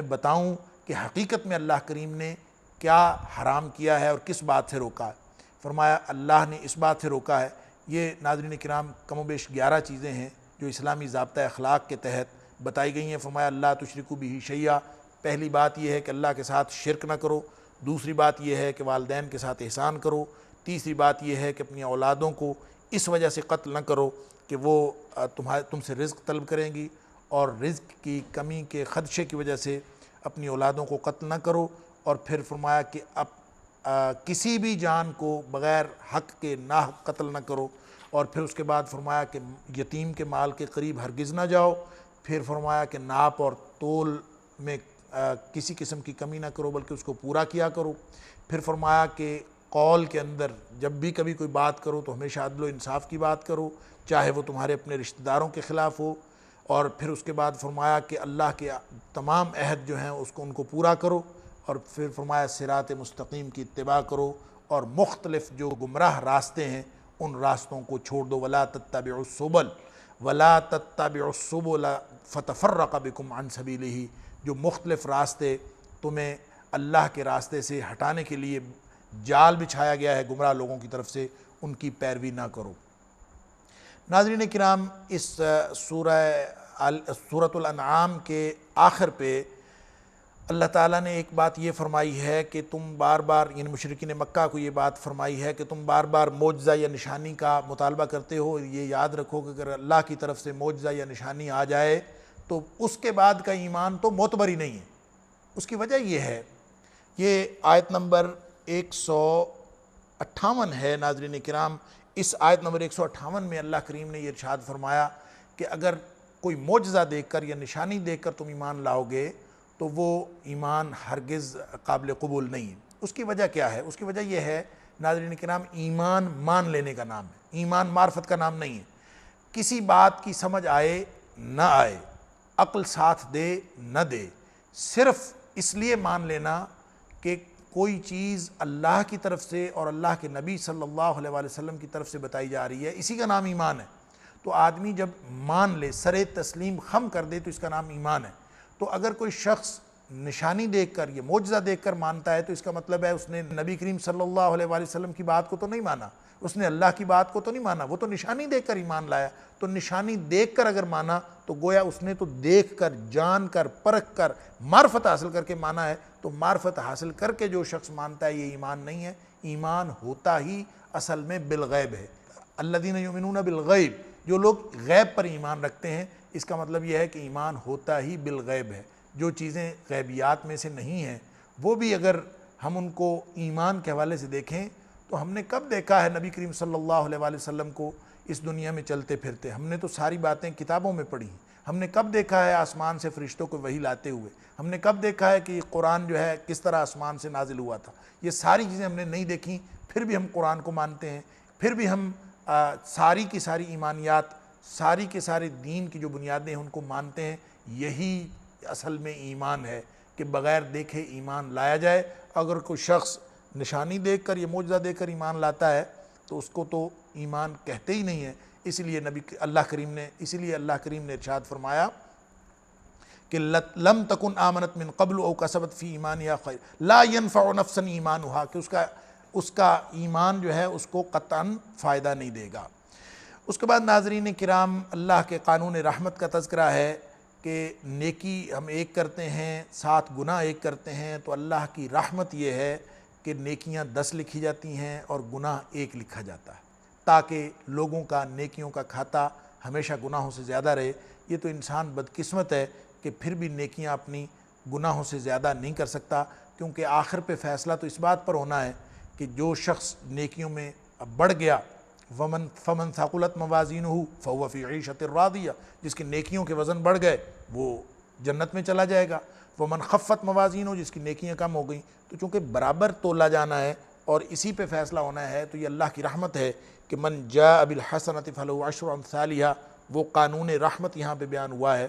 بتاؤں کہ حقیقت میں اللہ کریم نے کیا حرام کیا ہے اور کس بات سے روکا ہے۔ فرمایا اللہ نے اس بات سے روکا ہے۔ یہ ناظرین کرام کم و بیش 11 چیزیں ہیں جو اسلامی ضابطۂ اخلاق کے تحت بتائی گئی ہیں۔ فرمایا اللہ تشرکوا بہ شیئا، پہلی بات یہ ہے کہ اللہ کے ساتھ شرک نہ کرو۔ دوسری بات یہ ہے کہ والدین کے ساتھ احسان کرو۔ تیسری بات یہ ہے کہ اپنی اولادوں کو اس وجہ سے قتل نہ کرو کہ وہ تم سے رزق طلب کریں گی، اور رزق کی کمی کے خدشے کی وجہ سے اپنی اولادوں کو قتل نہ کرو۔ اور پھر فرمایا کہ کسی بھی جان کو بغیر حق کے ناحق قتل نہ کرو، اور پھر اس کے بعد فرمایا کہ یتیم کے مال کے قریب ہرگز نہ جاؤ، پھر فرمایا کہ ناپ اور تول میں کسی قسم کی کمی نہ کرو بلکہ اس کو پورا کیا کرو، پھر فرمایا کہ قول کے اندر جب بھی کبھی کوئی بات کرو تو ہمیشہ عدل و انصاف کی بات کرو، چاہے وہ تمہارے اپنے رشتہ داروں کے خلاف ہو، اور پھر اس کے بعد فرمایا کہ اللہ کے تمام عہد جو ہیں ان کو پورا کرو، اور پھر فرمایا صراط مستقیم کی اتباع کرو، اور مختلف جو گمراہ راستے ہیں ان راستوں کو چھوڑ دو۔ وَلَا تَتَّبِعُوا السُّبُلَ وَلَا تَتَّبِعُوا السُّبُلَ فَتَفَرَّقَ بِكُمْ عَنْ سَبِيلِهِ، جو مختلف راستے تمہیں اللہ کے راستے سے ہٹانے کے لیے جال بچھایا گیا ہے گمراہ لوگوں کی طرف سے، ان کی پیروی نہ کرو۔ ناظرین کرام، اس سورۃ الانعام کے آخر پہ اللہ تعالیٰ نے ایک بات یہ فرمائی ہے کہ تم بار بار، یعنی مشرکین مکہ کو یہ بات فرمائی ہے کہ تم بار بار معجزہ یا نشانی کا مطالبہ کرتے ہو، یہ یاد رکھو کہ اگر اللہ کی طرف سے معجزہ یا نشانی آ جائے تو اس کے بعد کا ایمان تو معتبر ہی نہیں ہے۔ اس کی وجہ یہ ہے، یہ آیت نمبر 158 ہے ناظرین کرام۔ اس آیت نمبر 158 میں اللہ کریم نے یہ ارشاد فرمایا کہ اگر کوئی معجزہ دیکھ کر یا نشانی دیکھ کر تم ایمان لاؤ گے تو وہ ایمان ہرگز قابل قبول نہیں ہے۔ اس کی وجہ کیا ہے؟ اس کی وجہ یہ ہے ناظرین کرام، ایمان مان لینے کا نام ہے، ایمان معرفت کا نام نہیں ہے۔ کسی بات کی سمجھ آئے نہ آئے، عقل ساتھ دے نہ دے، صرف اس لیے مان لینا کہ کوئی چیز اللہ کی طرف سے اور اللہ کے نبی صلی اللہ علیہ وآلہ وسلم کی طرف سے بتائی جا رہی ہے، اسی کا نام ایمان ہے۔ تو آدمی جب مان لے، سر تسلیم خم کر دے، تو اس کا نام ایمان ہے۔ تو اگر کوئی شخص نشانی دیکھ کر، یہ معجزہ دیکھ کر مانتا ہے تو اس کا مطلب ہے اس نے نبی کریم صلی اللہ علیہ وآلہ وسلم کی بات کو تو نہیں مانا، اس نے اللہ کی بات کو تو نہیں مانا، وہ تو نشانی دیکھ کر ایمان لایا۔ تو نشانی دیکھ کر اگر مانا تو گویا اس نے تو دیکھ کر، جان کر، پرکھ کر، معرفت حاصل کر کے مانا ہے۔ تو معرفت حاصل کر کے جو شخص مانتا ہے، یہ ایمان نہیں ہے۔ ایمان ہوتا ہی اصل میں بالغیب ہے۔ الذین یؤمنون بالغیب، جو لوگ غیب پر ایمان رکھتے ہیں، اس کا مطلب یہ ہے کہ ایمان ہوتا ہی بالغیب ہے۔ جو چیزیں غیبیات میں سے نہیں ہیں، وہ بھی اگر ہم ان کو ایمان کے حوالے سے دیکھیں تو ہم نے کب دیکھا ہے نبی کریم صلی اللہ علیہ وآلہ وسلم کو اس دنیا میں چلتے پھرتے؟ ہم نے تو ساری باتیں کتابوں میں پڑھی ہیں۔ ہم نے کب دیکھا ہے آسمان سے فرشتوں کو وحی لاتے ہوئے؟ ہم نے کب دیکھا ہے کہ قرآن جو ہے کس طرح آسمان سے نازل ہوا تھا؟ یہ ساری چیزیں ہم نے نہیں دیکھیں، پھر بھی ہم قرآن کو مانتے ہیں، پھر بھی ہم ساری کی ساری ایمانیات، ساری کے سارے دین کی جو بنیادیں ہیں ان کو مانتے ہیں۔ یہی اصل میں ایمان ہے کہ بغیر دیکھے ایمان لایا جائے۔ اگر کوئی شخص نشانی دیکھ کر یا معجزہ دیکھ کر ایمان لاتا ہے تو اس کو تو ایمان کہتے ہی نہیں ہے۔ اس لیے اللہ کریم نے ارشاد فرمایا کہ لم تکن آمنت من قبل او کسبت فی ایمانہا خیر لا ينفع نفسا ایمانہا، کہ اس کا ایمان جو ہے اس کو قطعاً فائدہ نہیں دے گا۔ اس کے بعد ناظرین کرام، اللہ کے قانون رحمت کا تذکرہ ہے کہ نیکی ہم ایک کرتے ہیں، 7 گناہ ایک کرتے ہیں، تو اللہ کی رحمت یہ ہے کہ نیکیاں 10 لکھی جاتی ہیں اور گناہ 1 لکھا جاتا ہے، تاکہ لوگوں کا نیکیوں کا کھاتا ہمیشہ گناہوں سے زیادہ رہے۔ یہ تو انسان بدقسمت ہے کہ پھر بھی نیکیاں اپنی گناہوں سے زیادہ نہیں کر سکتا، کیونکہ آخر پہ فیصلہ تو اس بات پر ہونا ہے کہ جو شخص نیکیوں میں بڑھ گیا، فمن ثقلت موازینہ فہو فی عیشۃ راضیہ، جس کی نیکیوں کے وزن بڑھ گئے وہ جنت میں چلا جائے گا۔ ومن خفت موازینہ، جس کی نیکیاں کم ہو گئیں۔ تو چونکہ برابر تولا جانا ہے اور اسی پہ فیصلہ ہونا ہے، تو یہ اللہ کی رحمت ہے کہ من جاء بالحسنۃ فلہ عشر امثالہا، وہ قانون رحمت یہاں پہ بیان ہوا ہے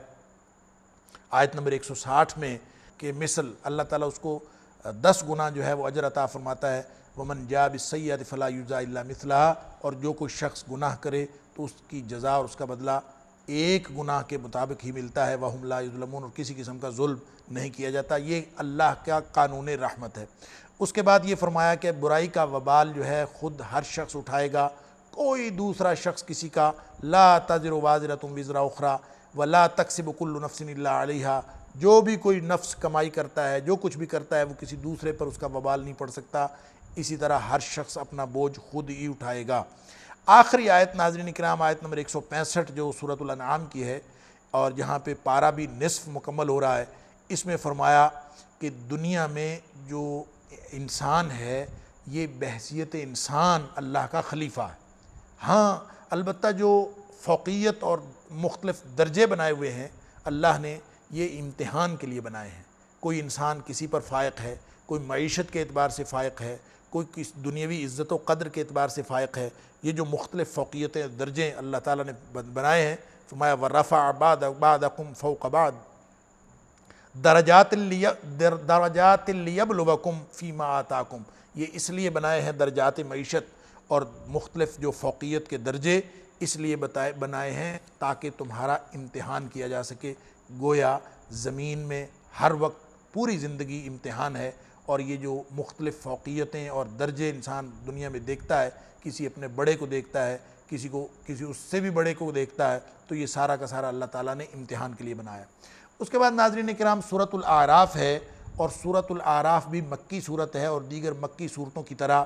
آیت نمبر 160 میں، کہ مثل اللہ تعالیٰ اس کو 10 گنا جو ہے وہ اجر عطا فرماتا ہے۔ ومن جاء بالسیئۃ فلا یجزی الا مثلہا، اور جو کوئی شخص گناہ کرے تو اس کی جزا اور اس کا بدلہ 1 گناہ کے مطابق ہی ملتا ہے۔ وہم لا یظلمون، اور کسی قسم کا ظلم نہیں کیا جاتا۔ یہ اللہ کا قانون رحمت ہے۔ اس کے بعد یہ فرمایا کہ برائی کا وبال جو ہے خود ہر شخص اٹھائے گا، کوئی دوسرا شخص کسی کا، لا تزر وازرۃ وزر اخری ولا تکسب کل نفس الا علیہا، جو بھی کوئی نفس کمائی کرتا ہے، جو کچھ بھی کرتا ہے، وہ کسی دوسرے پر اس کا وبال نہیں پڑ سکتا۔ اسی طرح ہر شخص اپنا بوجھ خود ہی اٹھائے گا۔ آخری آیت ناظرین کرام، آیت نمبر 165 جو سورۃ الانعام کی ہے، اور جہاں پہ پارہ بھی نصف مکمل ہو رہا ہے، اس میں فرمایا کہ دنیا میں جو انسان ہے یہ بحیثیت انسان اللہ کا خلیفہ ہے۔ ہاں البتہ جو فوقیت اور مختلف درجے بنائے ہوئے ہیں اللہ نے یہ امتحان کے لیے بنائے ہیں۔ کوئی انسان کسی پر فائق ہے، کوئی معیشت کے اعتبار سے فائق ہے، کوئی کس دنیاوی عزت و قدر کے اعتبار سے فائق ہے۔ یہ جو مختلف فوقیتیں درجے اللہ تعالیٰ نے بنائے ہیں، فرمایا وَرَفَعَ بَعْضَكُمْ فَوْقَ بَعْضٍ درجات لِيَبْلُوَكُمْ فِيمَا آتَاكُمْ، یہ اس لیے بنائے ہیں درجات معیشت اور مختلف جو فوقیت کے درجے اس لیے بنائے ہیں تاکہ تمہارا امتحان کیا جا سکے۔ گویا زمین میں ہر وقت پوری زندگی امتحان ہے، اور یہ جو مختلف فوقیتیں اور درجے انسان دنیا میں دیکھتا ہے، کسی اپنے بڑے کو دیکھتا ہے، کسی اس سے بھی بڑے کو دیکھتا ہے، تو یہ سارا کا سارا اللہ تعالیٰ نے امتحان کے لیے بنایا۔ اس کے بعد ناظرین کرام سورۃ الاعراف ہے، اور سورۃ الاعراف بھی مکی صورت ہے، اور دیگر مکی صورتوں کی طرح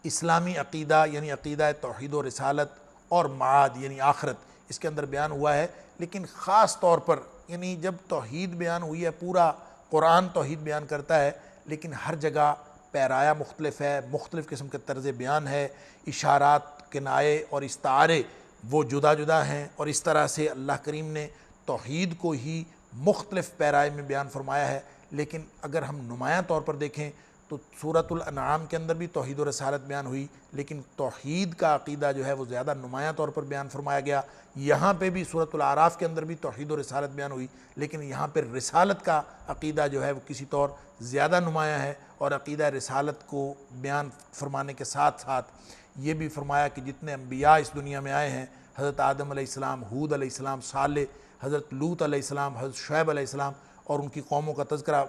اسلامی عقیدہ یعنی عقیدہ توحید و رسالت اور معاد یعنی آخرت اس کے اندر بیان ہوا ہے، لیکن خاص طور پر یعنی جب توحید بیان ہوئی ہے، پورا قرآن توحید بیان کرتا ہے، لیکن ہر جگہ پیرایا مختلف ہے، مختلف قسم کے طرز بیان ہے، اشارات، کنائے اور استعارے وہ جدا جدا ہیں، اور اس طرح سے اللہ کریم نے توحید کو ہی مختلف پیرائے میں بیان فرمایا ہے۔ لیکن اگر ہم نمایاں طور پر دیکھیں تو سورۃ الانعام کے اندر بھی توحید و رسالت بیان ہوئی، لیکن توحید کا عقیدہ جو ہے وہ زیادہ نمایاں طور پر بیان فرمایا گیا۔ یہاں پہ بھی سورۃ الاعراف کے اندر بھی توحید و رسالت بیان ہوئی، لیکن یہاں پہ رسالت کا عقیدہ جو ہے وہ کسی طور زیادہ نمایاں ہے، اور عقیدہ رسالت کو بیان فرمانے کے ساتھ ساتھ یہ بھی فرمایا کہ جتنے انبیاء اس دنیا میں آئے ہیں، حضرت آدم علیہ السلام، ہود علیہ السلام، صالح، حضرت لوط علیہ السلام، حضرت شعیب علیہ السلام، اور ان کی قوموں کا تذکرہ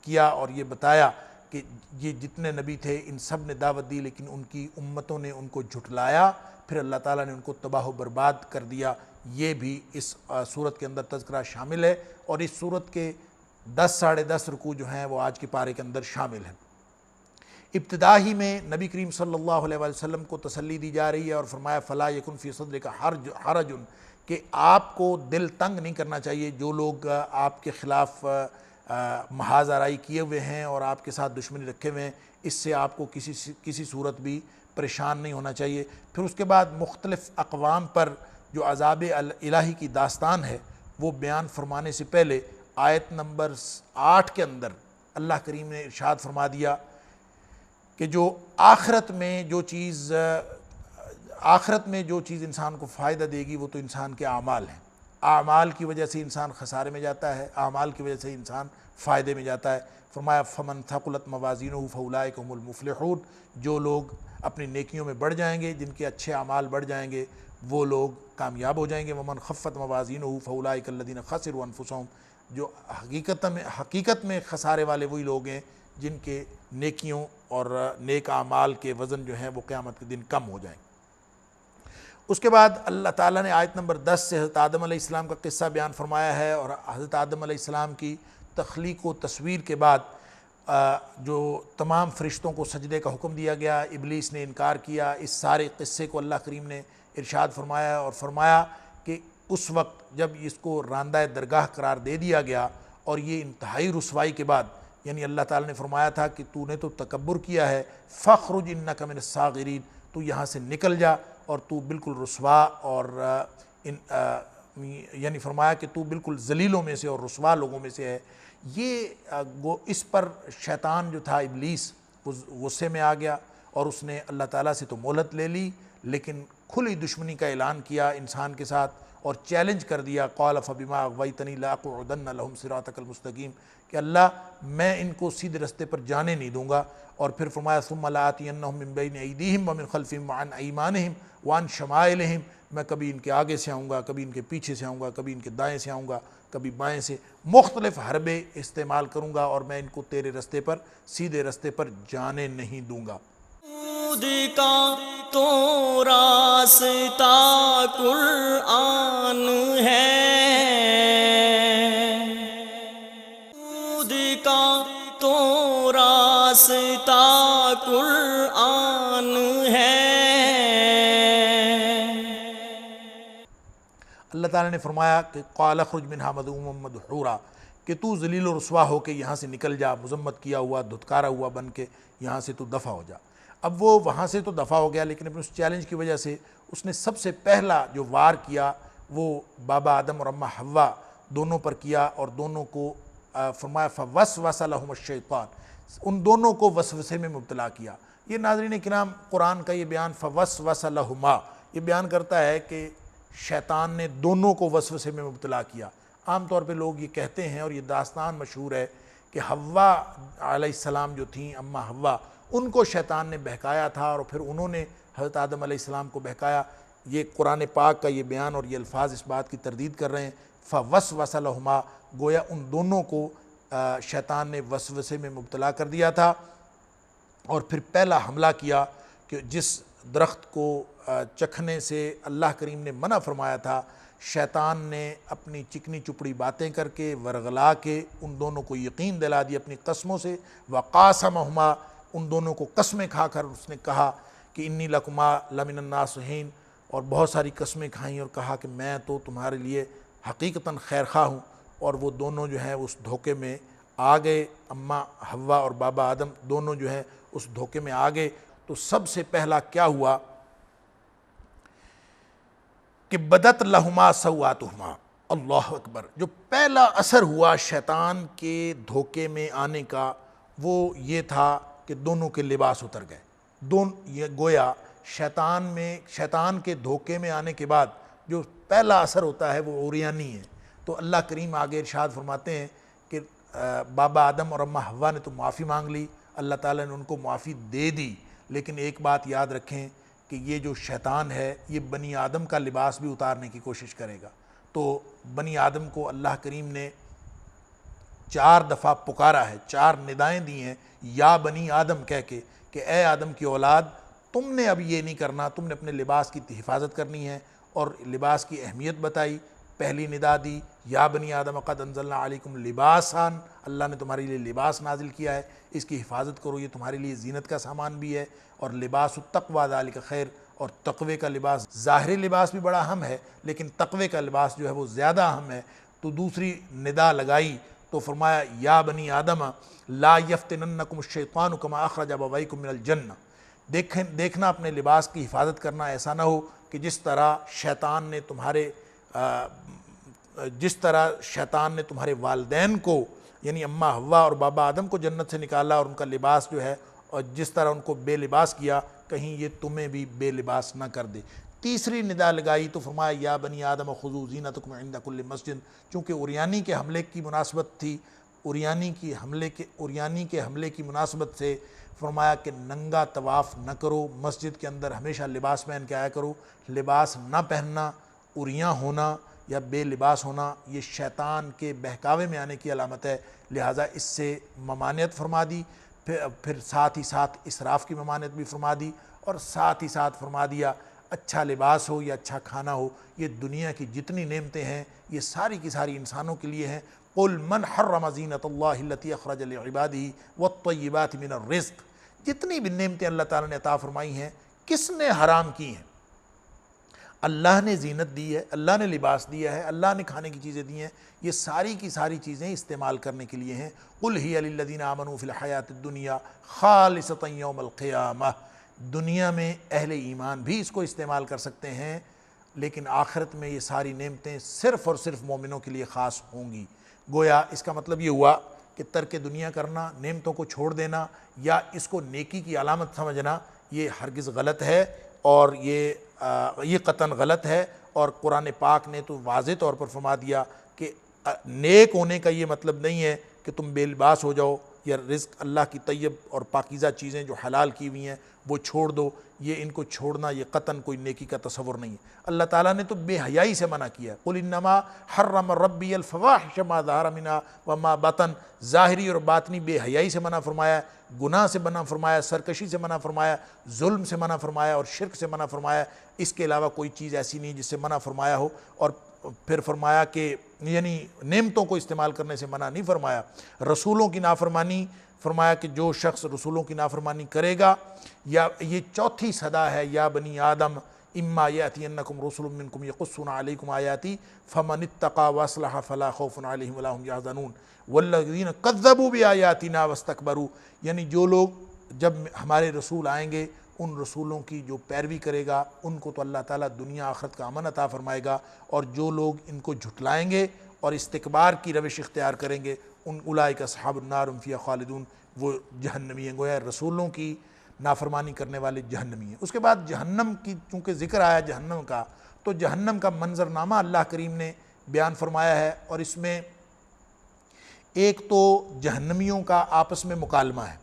کیا، اور یہ بتایا کہ یہ جتنے نبی تھے ان سب نے دعوت دی، لیکن ان کی امتوں نے ان کو جھٹلایا، پھر اللہ تعالیٰ نے ان کو تباہ و برباد کر دیا۔ یہ بھی اس سورت کے اندر تذکرہ شامل ہے، اور اس سورت کے 10 ساڑھے 10 رکوع جو ہیں وہ آج کے پارے کے اندر شامل ہیں۔ ابتدا ہی میں نبی کریم صلی اللہ علیہ وآلہ وسلم کو تسلی دی جا رہی ہے، اور فرمایا فَلَا يَكُنْ فِي صَدْرِكَ حَرَجٌ کہ آپ کو دل تنگ نہیں کرنا چاہیے۔ جو لوگ آپ کے خلاف محاذ آرائی کیے ہوئے ہیں اور آپ کے ساتھ دشمنی رکھے ہوئے ہیں، اس سے آپ کو کسی صورت بھی پریشان نہیں ہونا چاہیے۔ پھر اس کے بعد مختلف اقوام پر جو عذاب الہی کی داستان ہے وہ بیان فرمانے سے پہلے آیت نمبر 8 کے اندر اللہ کریم نے ارشاد فرما دیا کہ جو آخرت میں جو چیز انسان کو فائدہ دے گی وہ تو انسان کے اعمال ہیں۔ اعمال کی وجہ سے انسان خسارے میں جاتا ہے، اعمال کی وجہ سے انسان فائدے میں جاتا ہے۔ فرمایا فَمَنْ ثَقُلَتْ مَوَازِينُهُ فَأُولَٰئِكَ هُمُ الْمُفْلِحُونَ، جو لوگ اپنی نیکیوں میں بڑھ جائیں گے، جن کے اچھے اعمال بڑھ جائیں گے، وہ لوگ کامیاب ہو جائیں گے۔ وَمَنْ خَفَّتْ مَوَازِينُهُ فَأُولَٰئِكَ الَّذِينَ خَسِرُوا أَنفُسَهُمْ، جو حقیقت میں خسارے والے وہی لوگ ہیں جن کے نیکیوں اور نیک اعمال کے وزن جو ہیں وہ قیامت کے دن کم ہو جائیں۔ اس کے بعد اللہ تعالیٰ نے آیت نمبر 10 سے حضرت آدم علیہ السلام کا قصہ بیان فرمایا ہے، اور حضرت آدم علیہ السلام کی تخلیق و تصویر کے بعد جو تمام فرشتوں کو سجدے کا حکم دیا گیا، ابلیس نے انکار کیا، اس سارے قصے کو اللہ کریم نے ارشاد فرمایا، اور فرمایا کہ اس وقت جب اس کو راندہ درگاہ قرار دے دیا گیا اور یہ انتہائی رسوائی کے بعد، یعنی اللہ تعالیٰ نے فرمایا تھا کہ تو نے تو تکبر کیا ہے، فَاخْرُجْ إِنَّكَ مِنَ الصَّاغِرِينَ، تو یہاں سے نکل جا اور تو بالکل رسوا اور یعنی فرمایا کہ تو بالکل ذلیلوں میں سے اور رسوا لوگوں میں سے ہے۔ یہ اس پر شیطان جو تھا ابلیس غصے میں آ گیا، اور اس نے اللہ تعالیٰ سے تو مہلت لے لی، لیکن کھلی دشمنی کا اعلان کیا انسان کے ساتھ اور چیلنج کر دیا، قال فبما اغویتنی لاقعدن لهم صراطک المستقیم، کہ اللہ میں ان کو سیدھے رستے پر جانے نہیں دوں گا۔ اور پھر فرمایا ثم لآتینہم من بین ایدیہم ومن خلفہم وعن ایمانہم وعن شمائلہم، میں کبھی ان کے آگے سے آؤں گا، کبھی ان کے پیچھے سے آؤں گا، کبھی ان کے دائیں سے آؤں گا، کبھی بائیں سے، مختلف حربے استعمال کروں گا، اور میں ان کو تیرے رستے پر سیدھے رستے پر جانے نہیں دوں گا۔ خود کا تو راستہ قرآن ہے، خود کا تو راستہ اللہ تعالیٰ نے فرمایا کہ قال اخرج منها مذءوما مدحورا، کہ تو ذلیل و رسوا ہو کے یہاں سے نکل جا، مذمت کیا ہوا، دھتکارا ہوا بن کے یہاں سے تو دفع ہو جا۔ اب وہ وہاں سے تو دفع ہو گیا، لیکن اپنے اس چیلنج کی وجہ سے اس نے سب سے پہلا جو وار کیا وہ بابا آدم اور اماں حوا دونوں پر کیا، اور دونوں کو فرمایا فوسوس لہم الشیطان، ان دونوں کو وسوسے میں مبتلا کیا۔ یہ ناظرین کرام قرآن کا یہ بیان فوسوس لہما یہ بیان کرتا ہے کہ شیطان نے دونوں کو وسوسے میں مبتلا کیا۔ عام طور پہ لوگ یہ کہتے ہیں اور یہ داستان مشہور ہے کہ حوا علیہ السلام جو تھیں، اماں حوا، ان کو شیطان نے بہکایا تھا اور پھر انہوں نے حضرت آدم علیہ السلام کو بہکایا۔ یہ قرآن پاک کا یہ بیان اور یہ الفاظ اس بات کی تردید کر رہے ہیں، فوسوس لہما، گویا ان دونوں کو شیطان نے وسوسے میں مبتلا کر دیا تھا، اور پھر پہلا حملہ کیا کہ جس درخت کو چکھنے سے اللہ کریم نے منع فرمایا تھا، شیطان نے اپنی چکنی چپڑی باتیں کر کے ورغلا کے ان دونوں کو یقین دلا دی اپنی قسموں سے، وقاسمہما، ان دونوں کو قسمیں کھا کر اس نے کہا کہ انی لکما لمن الناصحین، اور بہت ساری قسمیں کھائیں اور کہا کہ میں تو تمہارے لیے حقیقتاً خیر خواہ ہوں، اور وہ دونوں جو ہیں اس دھوکے میں آ گئے، اماں حوا اور بابا آدم دونوں جو ہیں اس دھوکے میں آ گئے۔ تو سب سے پہلا کیا ہوا کہ بدت لہما سوآتہما، اللہ اکبر، جو پہلا اثر ہوا شیطان کے دھوکے میں آنے کا وہ یہ تھا کہ دونوں کے لباس اتر گئے۔ یہ گویا شیطان کے دھوکے میں آنے کے بعد جو پہلا اثر ہوتا ہے وہ عریانی ہے۔ تو اللہ کریم آگے ارشاد فرماتے ہیں کہ بابا آدم اور اماں حوا نے تو معافی مانگ لی، اللہ تعالیٰ نے ان کو معافی دے دی، لیکن ایک بات یاد رکھیں کہ یہ جو شیطان ہے یہ بنی آدم کا لباس بھی اتارنے کی کوشش کرے گا۔ تو بنی آدم کو اللہ کریم نے 4 دفعہ پکارا ہے، 4 ندائیں دی ہیں یا بنی آدم کہہ کے کہ اے آدم کی اولاد، تم نے اب یہ نہیں کرنا، تم نے اپنے لباس کی حفاظت کرنی ہے، اور لباس کی اہمیت بتائی۔ پہلی ندا دی یا بنی آدم قد انزلنا علیکم لباسان، اللہ نے تمہارے لیے لباس نازل کیا ہے، اس کی حفاظت کرو، یہ تمہارے لیے زینت کا سامان بھی ہے، اور لباس التقوی ذالک خیر، اور تقوی کا لباس، ظاہری لباس بھی بڑا اہم ہے لیکن تقوی کا لباس جو ہے وہ زیادہ اہم ہے۔ تو دوسری ندا لگائی تو فرمایا یا بنی آدم لا یفتننکم الشیطان کما اخرج ابویکم من الجنہ، دیکھنا اپنے لباس کی حفاظت کرنا، ایسا نہ ہو کہ جس طرح شیطان نے تمہارے والدین کو یعنی اماں حوا اور بابا آدم کو جنت سے نکالا اور ان کا لباس جو ہے، اور جس طرح ان کو بے لباس کیا، کہیں یہ تمہیں بھی بے لباس نہ کر دے۔ تیسری ندا لگائی تو فرمایا یا بنی آدم خذوا زینتکم عند کل مسجد، چونکہ عریانی کے حملے کی مناسبت تھی، عریانی کے حملے کی مناسبت سے فرمایا کہ ننگا طواف نہ کرو، مسجد کے اندر ہمیشہ لباس پہن کے آیا کرو۔ لباس نہ پہننا، عریاں ہونا یا بے لباس ہونا یہ شیطان کے بہکاوے میں آنے کی علامت ہے، لہٰذا اس سے ممانعت فرما دی، پھر ساتھ ہی ساتھ اسراف کی ممانعت بھی فرما دی، اور ساتھ ہی ساتھ فرما دیا اچھا لباس ہو یا اچھا کھانا ہو، یہ دنیا کی جتنی نعمتیں ہیں یہ ساری کی ساری انسانوں کے لیے ہیں۔ قل من حرم زینت اللہ التی اخرج لعبادہ والطیبات من الرزق، جتنی بھی نعمتیں اللہ تعالیٰ نے عطا فرمائی ہیں کس نے حرام کی ہیں؟ اللہ نے زینت دی ہے، اللہ نے لباس دیا ہے، اللہ نے کھانے کی چیزیں دی ہیں، یہ ساری کی ساری چیزیں استعمال کرنے کے لیے ہیں۔ قل ہی للذین آمنوا فی الحیاۃ الدنیا خالصۃ یوم القیامہ، دنیا میں اہل ایمان بھی اس کو استعمال کر سکتے ہیں، لیکن آخرت میں یہ ساری نعمتیں صرف اور صرف مومنوں کے لیے خاص ہوں گی۔ گویا اس کا مطلب یہ ہوا کہ ترک دنیا کرنا، نعمتوں کو چھوڑ دینا یا اس کو نیکی کی علامت سمجھنا یہ ہرگز غلط ہے، اور یہ قطعاً غلط ہے، اور قرآن پاک نے تو واضح طور پر فرما دیا کہ نیک ہونے کا یہ مطلب نہیں ہے کہ تم بے لباس ہو جاؤ یا رزق اللہ کی طیب اور پاکیزہ چیزیں جو حلال کی ہوئی ہیں وہ چھوڑ دو، یہ ان کو چھوڑنا یہ قطعاً کوئی نیکی کا تصور نہیں ہے۔ اللہ تعالیٰ نے تو بے حیائی سے منع کیا ہے، قل انما حرم ربی الفواحش ما ظہر منہا وما بطن، ظاہری اور باطنی بے حیائی سے منع فرمایا، گناہ سے منع فرمایا، سرکشی سے منع فرمایا، ظلم سے منع فرمایا اور شرک سے منع فرمایا، اس کے علاوہ کوئی چیز ایسی نہیں جس سے منع فرمایا ہو۔ اور پھر فرمایا کہ یعنی نعمتوں کو استعمال کرنے سے منع نہیں فرمایا۔ رسولوں کی نافرمانی، فرمایا کہ جو شخص رسولوں کی نافرمانی کرے گا، یا یہ چوتھی صدا ہے یا بنی آدم، اما یأتینکم رسل منکم یقصون علیکم آیاتی فمن اتقی واصلح فلا خوف علیہم ولا هم یحزنون والذین کذبوا بآیاتنا واستکبروا، یعنی جو لوگ جب ہمارے رسول آئیں گے ان رسولوں کی جو پیروی کرے گا ان کو تو اللہ تعالیٰ دنیا آخرت کا امن عطا فرمائے گا، اور جو لوگ ان کو جھٹلائیں گے اور استکبار کی روش اختیار کریں گے ان اولئک اصحاب النار هم فیہا خالدون، وہ جہنمی ہیں، گویا رسولوں کی نافرمانی کرنے والے جہنمی ہیں۔ اس کے بعد جہنم کی چونکہ ذکر آیا جہنم کا، تو جہنم کا منظرنامہ اللہ کریم نے بیان فرمایا ہے، اور اس میں ایک تو جہنمیوں کا آپس میں مکالمہ ہے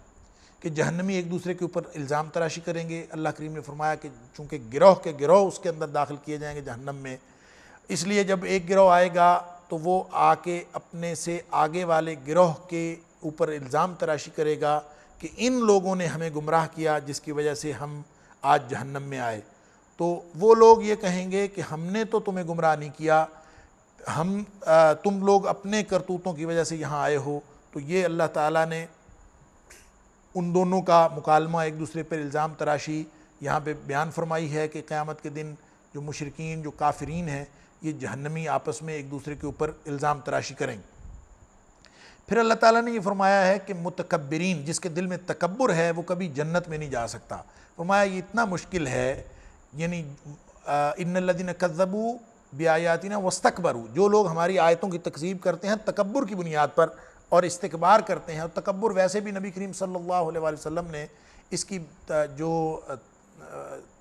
کہ جہنمی ایک دوسرے کے اوپر الزام تراشی کریں گے۔ اللہ کریم نے فرمایا کہ چونکہ گروہ کے گروہ اس کے اندر داخل کیے جائیں گے جہنم میں، اس لیے جب ایک گروہ آئے گا تو وہ آ کے اپنے سے آگے والے گروہ کے اوپر الزام تراشی کرے گا کہ ان لوگوں نے ہمیں گمراہ کیا جس کی وجہ سے ہم آج جہنم میں آئے۔ تو وہ لوگ یہ کہیں گے کہ ہم نے تو تمہیں گمراہ نہیں کیا، تم لوگ اپنے کرتوتوں کی وجہ سے یہاں آئے ہو۔ تو یہ اللہ تعالیٰ نے ان دونوں کا مکالمہ، ایک دوسرے پر الزام تراشی یہاں پہ بیان فرمائی ہے کہ قیامت کے دن جو مشرکین جو کافرین ہیں یہ جہنمی آپس میں ایک دوسرے کے اوپر الزام تراشی کریں گے۔ پھر اللہ تعالیٰ نے یہ فرمایا ہے کہ متکبرین، جس کے دل میں تکبر ہے وہ کبھی جنت میں نہیں جا سکتا۔ فرمایا یہ اتنا مشکل ہے، یعنی ان الذین کذبوا بآیاتنا واستکبروا، جو لوگ ہماری آیتوں کی تکذیب کرتے ہیں تکبر کی بنیاد پر اور استکبار کرتے ہیں، اور تکبر ویسے بھی نبی کریم صلی اللہ علیہ وآلہ وسلم نے اس کی جو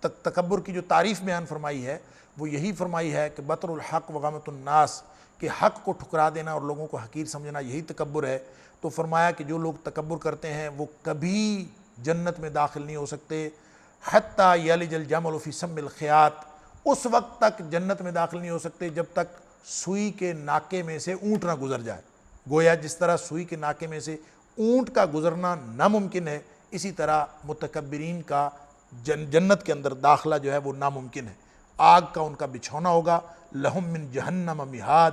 تکبر کی جو تعریف بیان فرمائی ہے وہ یہی فرمائی ہے کہ بطر الحق وغمط الناس، کہ حق کو ٹھکرا دینا اور لوگوں کو حقیر سمجھنا یہی تکبر ہے۔ تو فرمایا کہ جو لوگ تکبر کرتے ہیں وہ کبھی جنت میں داخل نہیں ہو سکتے، حتیٰ یلج الجمل فی سم الخیاط، اس وقت تک جنت میں داخل نہیں ہو سکتے جب تک سوئی کے ناکے میں سے اونٹ نہ گزر جائے۔ گویا جس طرح سوئی کے ناکے میں سے اونٹ کا گزرنا ناممکن ہے، اسی طرح متکبرین کا جنت کے اندر داخلہ جو ہے وہ ناممکن ہے۔ آگ کا ان کا بچھونا ہوگا، لہم من جہنم مہاد،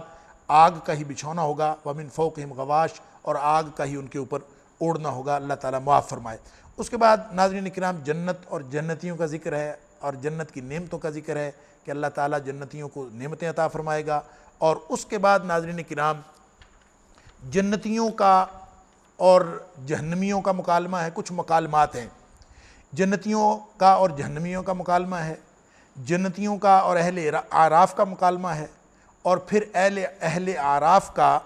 آگ کا ہی بچھونا ہوگا، ومن فوقہم غواش، اور آگ کا ہی ان کے اوپر اوڑھنا ہوگا۔ اللہ تعالیٰ معاف فرمائے۔ اس کے بعد ناظرین کرام جنت اور جنتیوں کا ذکر ہے، اور جنت کی نعمتوں کا ذکر ہے کہ اللہ تعالیٰ جنتیوں کو نعمتیں عطا فرمائے گا۔ اور اس کے بعد ناظرین کرام جنتیوں کا اور جہنمیوں کا مکالمہ ہے، کچھ مکالمات ہیں۔ جنتیوں کا اور جہنمیوں کا مکالمہ ہے، جنتیوں کا اور اہل اعراف کا مکالمہ ہے، اور پھر اہل اعراف کا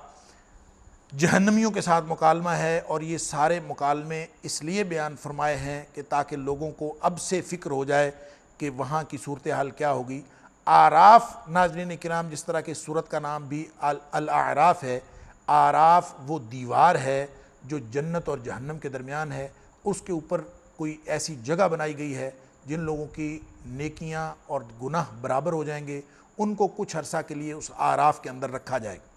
جہنمیوں کے ساتھ مکالمہ ہے۔ اور یہ سارے مکالمے اس لیے بیان فرمائے ہیں کہ تاکہ لوگوں کو اب سے فکر ہو جائے کہ وہاں کی صورتحال کیا ہوگی۔ اعراف ناظرین کرام، جس طرح کہ سورت کا نام بھی الاعراف ہے، اعراف وہ دیوار ہے جو جنت اور جہنم کے درمیان ہے، اس کے اوپر کوئی ایسی جگہ بنائی گئی ہے جن لوگوں کی نیکیاں اور گناہ برابر ہو جائیں گے ان کو کچھ عرصہ کے لیے اس اعراف کے اندر رکھا جائے گا۔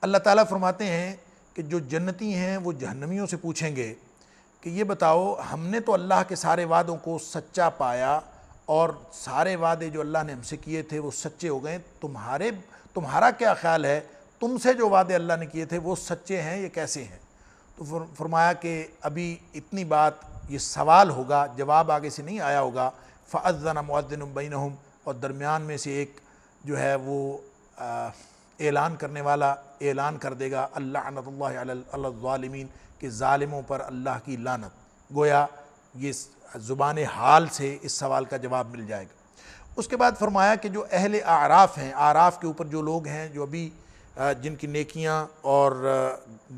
اللہ تعالیٰ فرماتے ہیں کہ جو جنتی ہیں وہ جہنمیوں سے پوچھیں گے کہ یہ بتاؤ، ہم نے تو اللہ کے سارے وعدوں کو سچا پایا اور سارے وعدے جو اللہ نے ہم سے کیے تھے وہ سچے ہو گئے، تمہارا کیا خیال ہے، تم سے جو وعدے اللہ نے کیے تھے وہ سچے ہیں یہ کیسے ہیں؟ تو فرمایا کہ ابھی اتنی بات، یہ سوال ہوگا، جواب آگے سے نہیں آیا ہوگا۔ فَأَذَّنَ مُؤَذِّنٌ بَيْنَهُمْ، اور درمیان میں سے ایک جو ہے وہ اعلان کرنے والا اعلان کر دے گا، اللعنۃ اللہ علی الظالمین، کہ ظالموں پر اللہ کی لعنت۔ گویا یہ زبان حال سے اس سوال کا جواب مل جائے گا۔ اس کے بعد فرمایا کہ جو اہل اعراف ہیں، اعراف کے اوپر جو لوگ ہیں جو ابھی جن کی نیکیاں اور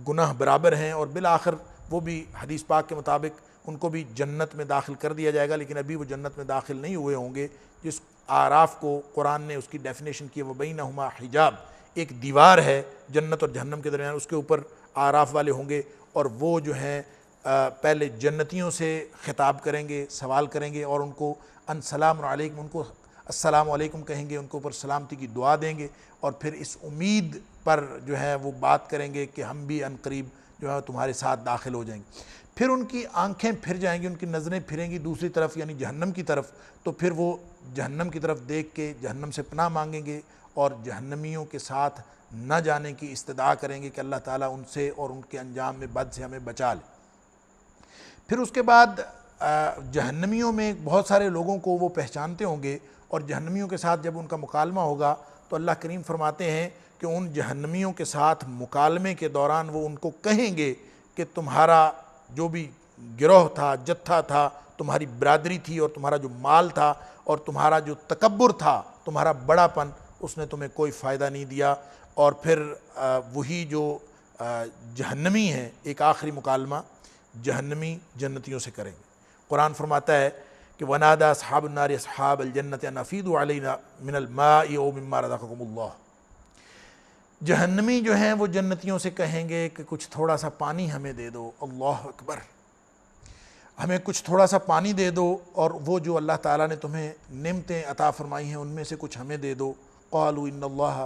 گناہ برابر ہیں، اور بالآخر وہ بھی حدیث پاک کے مطابق ان کو بھی جنت میں داخل کر دیا جائے گا، لیکن ابھی وہ جنت میں داخل نہیں ہوئے ہوں گے۔ جس اعراف کو قرآن نے اس کی ڈیفینیشن کی، وبینہما حجاب، ایک دیوار ہے جنت اور جہنم کے درمیان، اس کے اوپر اعراف والے ہوں گے، اور وہ جو ہیں پہلے جنتیوں سے خطاب کریں گے، سوال کریں گے، اور ان کو ان سلام علیکم، ان کو السلام علیکم کہیں گے، ان کے اوپر سلامتی کی دعا دیں گے، اور پھر اس امید پر جو ہے وہ بات کریں گے کہ ہم بھی عنقریب جو ہے تمہارے ساتھ داخل ہو جائیں گے۔ پھر ان کی آنکھیں پھر جائیں گی، ان کی نظریں پھریں گی دوسری طرف، یعنی جہنم کی طرف، تو پھر وہ جہنم کی طرف دیکھ کے جہنم سے پناہ مانگیں گے اور جہنمیوں کے ساتھ نہ جانے کی استدعا کریں گے کہ اللہ تعالیٰ ان سے اور ان کے انجام میں بد سے ہمیں بچا لے۔ پھر اس کے بعد جہنمیوں میں بہت سارے لوگوں کو وہ پہچانتے ہوں گے، اور جہنمیوں کے ساتھ جب ان کا مکالمہ ہوگا تو اللہ کریم فرماتے ہیں کہ ان جہنمیوں کے ساتھ مکالمے کے دوران وہ ان کو کہیں گے کہ تمہارا جو بھی گروہ تھا، جتھا تھا، تمہاری برادری تھی، اور تمہارا جو مال تھا، اور تمہارا جو تکبر تھا، تمہارا بڑا پن، اس نے تمہیں کوئی فائدہ نہیں دیا۔ اور پھر وہی جو جہنمی ہیں، ایک آخری مکالمہ جہنمی جنتیوں سے کریں گے۔ قرآن فرماتا ہے کہ وَنَادَى أَصْحَابُ النَّارِ أَصْحَابَ الْجَنَّةِ أَنْ أَفِيضُوا عَلَيْنَا مِنَ الْمَاءِ أَوْ مِمَّا رَزَقَكُمُ اللَّهُ۔ جہنمی جو ہیں وہ جنتیوں سے کہیں گے کہ کچھ تھوڑا سا پانی ہمیں دے دو، اللہ اکبر، ہمیں کچھ تھوڑا سا پانی دے دو، اور وہ جو اللہ تعالیٰ نے تمہیں نعمتیں عطا فرمائی ہیں ان میں سے کچھ ہمیں دے دو۔ قالوا ان اللہ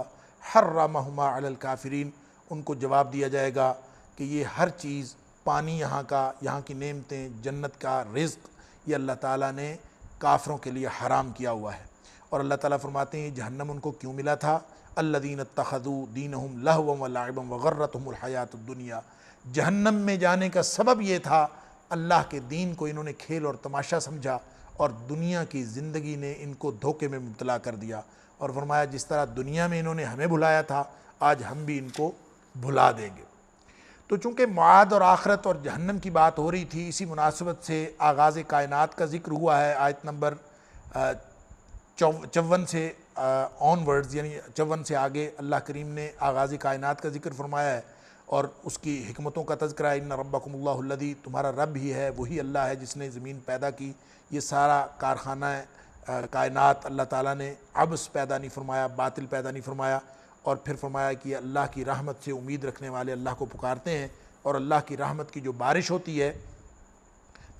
حرمہما علی الکافرین، ان کو جواب دیا جائے گا کہ یہ ہر چیز، پانی یہاں کا، یہاں کی نعمتیں، جنت کا رزق، یہ اللہ تعالیٰ نے کافروں کے لیے حرام کیا ہوا ہے۔ اور اللہ تعالیٰ فرماتے ہیں جہنم ان کو کیوں ملا تھا؟ الذین اتخذوا دینہم لہوا ولعبا وغرتہم الحیات الدنیا، جہنم میں جانے کا سبب یہ تھا اللہ کے دین کو انہوں نے کھیل اور تماشا سمجھا، اور دنیا کی زندگی نے ان کو دھوکے میں مبتلا کر دیا۔ اور فرمایا جس طرح دنیا میں انہوں نے ہمیں بھلایا تھا، آج ہم بھی ان کو بھلا دیں گے۔ تو چونکہ معاد اور آخرت اور جہنم کی بات ہو رہی تھی، اسی مناسبت سے آغاز کائنات کا ذکر ہوا ہے۔ آیت نمبر 54 سے آن ورڈز، یعنی 54 سے آگے اللہ کریم نے آغاز کائنات کا ذکر فرمایا ہے، اور اس کی حکمتوں کا تذکرہ ہے۔ ان ربکم اللہ الذی، تمہارا رب ہی ہے، وہی اللہ ہے جس نے زمین پیدا کی۔ یہ سارا کارخانہ کائنات اللہ تعالیٰ نے عبث پیدا نہیں فرمایا، باطل پیدا نہیں فرمایا۔ اور پھر فرمایا کہ اللہ کی رحمت سے امید رکھنے والے اللہ کو پکارتے ہیں، اور اللہ کی رحمت کی جو بارش ہوتی ہے۔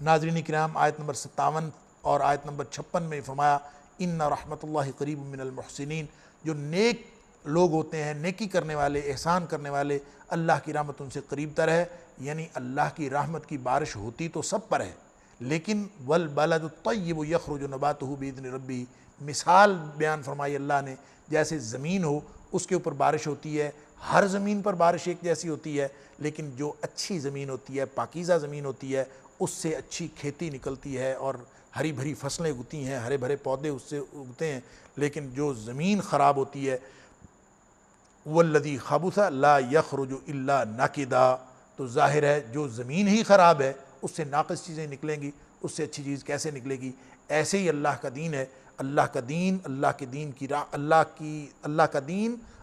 ناظرین کرام، آیت نمبر 57 اور آیت نمبر 56 میں فرمایا ان رحمت اللہ قریب من المحسنین، جو نیک لوگ ہوتے ہیں، نیکی کرنے والے، احسان کرنے والے، اللہ کی رحمت ان سے قریب تر ہے۔ یعنی اللہ کی رحمت کی بارش ہوتی تو سب پر ہے، لیکن والبلد الطیب یخرج نباتہ باذن ربہ، مثال بیان فرمائی اللہ نے، جیسے زمین ہو اس کے اوپر بارش ہوتی ہے، ہر زمین پر بارش ایک جیسی ہوتی ہے، لیکن جو اچھی زمین ہوتی ہے، پاکیزہ زمین ہوتی ہے، اس سے اچھی کھیتی نکلتی ہے، اور ہری بھری فصلیں اگتی ہیں، ہرے بھرے پودے اس سے اگتے ہیں۔ لیکن جو زمین خراب ہوتی ہے، والذی خبث لا یخرج الا نکدا، تو ظاہر ہے جو زمین ہی خراب ہے اس سے ناقص چیزیں نکلیں گی، اس سے اچھی چیز کیسے نکلے گی؟ ایسے ہی اللہ کا دین ہے، اللہ کا دین،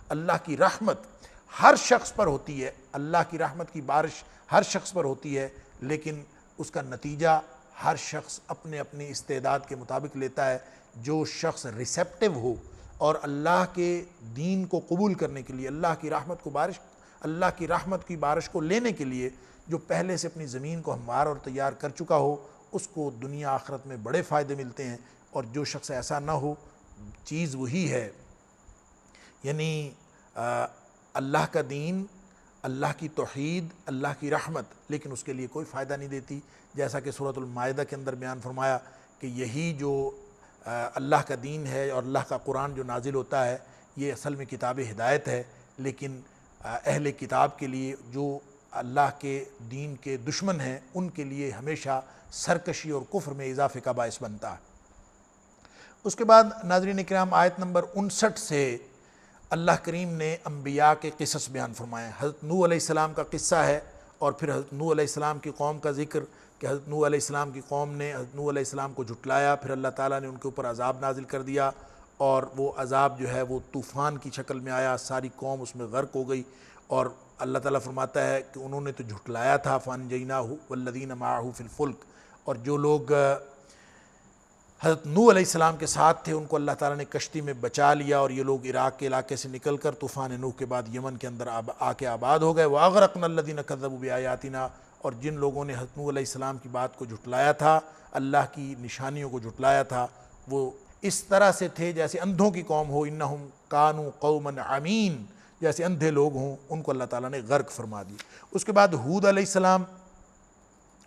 اللہ کی رحمت ہر شخص پر ہوتی ہے، اللہ کی رحمت کی بارش ہر شخص پر ہوتی ہے، لیکن اس کا نتیجہ ہر شخص اپنے اپنی استعداد کے مطابق لیتا ہے۔ جو شخص ریسیپٹیو ہو اور اللہ کے دین کو قبول کرنے کے لیے، اللہ کی رحمت کی بارش کو لینے کے لیے جو پہلے سے اپنی زمین کو ہموار اور تیار کر چکا ہو، اس کو دنیا آخرت میں بڑے فائدے ملتے ہیں۔ اور جو شخص ایسا نہ ہو، چیز وہی ہے، یعنی اللہ کا دین، اللہ کی توحید، اللہ کی رحمت، لیکن اس کے لیے کوئی فائدہ نہیں دیتی۔ جیسا کہ سورۃ المائدہ کے اندر بیان فرمایا کہ یہی جو اللہ کا دین ہے اور اللہ کا قرآن جو نازل ہوتا ہے، یہ اصل میں کتاب ہدایت ہے، لیکن اہل کتاب کے لیے، جو اللہ کے دین کے دشمن ہیں، ان کے لیے ہمیشہ سرکشی اور کفر میں اضافے کا باعث بنتا ہے۔ اس کے بعد ناظرین کرام، آیت نمبر 59 سے اللہ کریم نے انبیاء کے قصص بیان فرمائے ہیں۔ حضرت نوح علیہ السلام کا قصہ ہے، اور پھر حضرت نوح علیہ السلام کی قوم کا ذکر کہ حضرت نوح علیہ السلام کی قوم نے حضرت نوح علیہ السلام کو جھٹلایا، پھر اللہ تعالیٰ نے ان کے اوپر عذاب نازل کر دیا، اور وہ عذاب جو ہے وہ طوفان کی شکل میں آیا، ساری قوم اس میں غرق ہو گئی۔ اور اللہ تعالیٰ فرماتا ہے کہ انہوں نے تو جھٹلایا تھا، فَأَنْجَيْنَاهُ وَالَّذِينَ مَعَهُ فِي الْفُلْكِ، اور جو لوگ حضرت نوح علیہ السلام کے ساتھ تھے ان کو اللہ تعالیٰ نے کشتی میں بچا لیا، اور یہ لوگ عراق کے علاقے سے نکل کر طوفان نوح کے بعد یمن کے اندر آ کے آباد ہو گئے۔ وَأَغْرَقْنَا الَّذِينَ كَذَّبُوا بِآيَاتِنَا، اور جن لوگوں نے حضرت نوح علیہ السلام کی بات کو جھٹلایا تھا، اللہ کی نشانیوں کو جھٹلایا تھا، وہ اس طرح سے تھے جیسے اندھوں کی قوم ہو، انہم کانوا قوما عمین، جیسے اندھے لوگ ہوں، ان کو اللہ تعالیٰ نے غرق فرما دی۔ اس کے بعد ہود علیہ السلام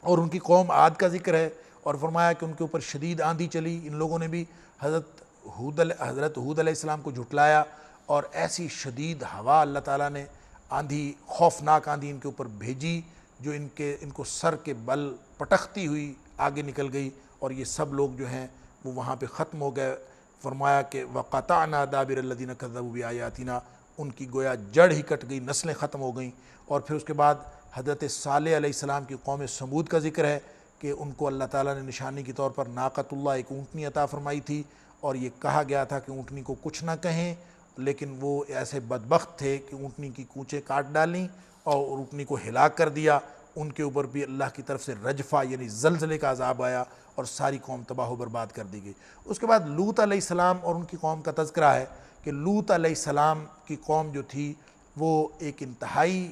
اور ان کی قوم عاد کا ذکر ہے، اور فرمایا کہ ان کے اوپر شدید آندھی چلی، ان لوگوں نے بھی حضرت ہود علیہ السلام کو جھٹلایا، اور ایسی شدید ہوا اللہ تعالیٰ نے، آندھی، خوفناک آندھی ان کے اوپر بھیجی، جو ان کو سر کے بل پٹکتی ہوئی آگے نکل گئی اور یہ سب لوگ جو ہیں وہ وہاں پہ ختم ہو گئے. فرمایا کہ وَقَطَعْنَا دَابِرَ الَّذِينَ كَذَّبُوا بِآيَاتِنَا، ان کی گویا جڑ ہی کٹ گئی، نسلیں ختم ہو گئیں. اور پھر اس کے بعد حضرت صالح علیہ السلام کی قوم سمود کا ذکر ہے کہ ان کو اللہ تعالیٰ نے نشانی کے طور پر ناقۃ اللہ ایک اونٹنی عطا فرمائی تھی، اور یہ کہا گیا تھا کہ اونٹنی کو کچھ نہ کہیں، لیکن وہ ایسے بدبخت تھے کہ اونٹنی کی کونچیں کاٹ ڈالیں اور اونٹنی کو ہلاک کر دیا. ان کے اوپر بھی اللہ کی طرف سے رجفہ یعنی زلزلے کا عذاب آیا اور ساری قوم تباہ و برباد کر دی گئی. اس کے بعد لوط علیہ السلام اور ان کی قوم کا تذکرہ ہے کہ لوط علیہ السلام کی قوم جو تھی وہ ایک انتہائی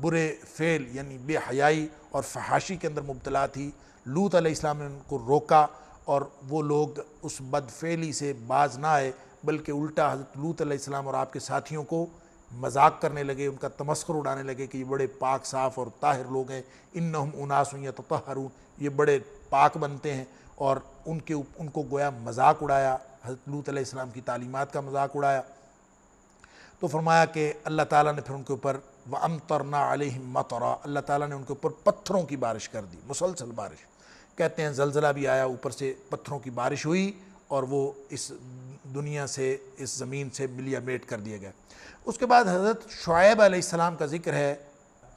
برے فعل یعنی بے حیائی اور فحاشی کے اندر مبتلا تھی. لوط علیہ السلام نے ان کو روکا اور وہ لوگ اس بد فعلی سے باز نہ آئے، بلکہ الٹا حضرت لوط علیہ السلام اور آپ کے ساتھیوں کو مذاق کرنے لگے، ان کا تمسخر اڑانے لگے کہ یہ بڑے پاک صاف اور طاہر لوگ ہیں، انہم اناس یتطہرون، یہ بڑے پاک بنتے ہیں. اور ان کو گویا مذاق اڑایا، حضرت لوط علیہ السلام کی تعلیمات کا مذاق اڑایا. تو فرمایا کہ اللہ تعالیٰ نے پھر ان کے اوپر وَأَمْطَرْنَا عَلَيْهِمْ مَطَرًا، اللہ تعالیٰ نے ان کے اوپر پتھروں کی بارش کر دی، مسلسل بارش. کہتے ہیں زلزلہ بھی آیا، اوپر سے پتھروں کی بارش ہوئی اور وہ اس دنیا سے اس زمین سے ملیا میٹ کر دیا گیا. اس کے بعد حضرت شعیب علیہ السلام کا ذکر ہے.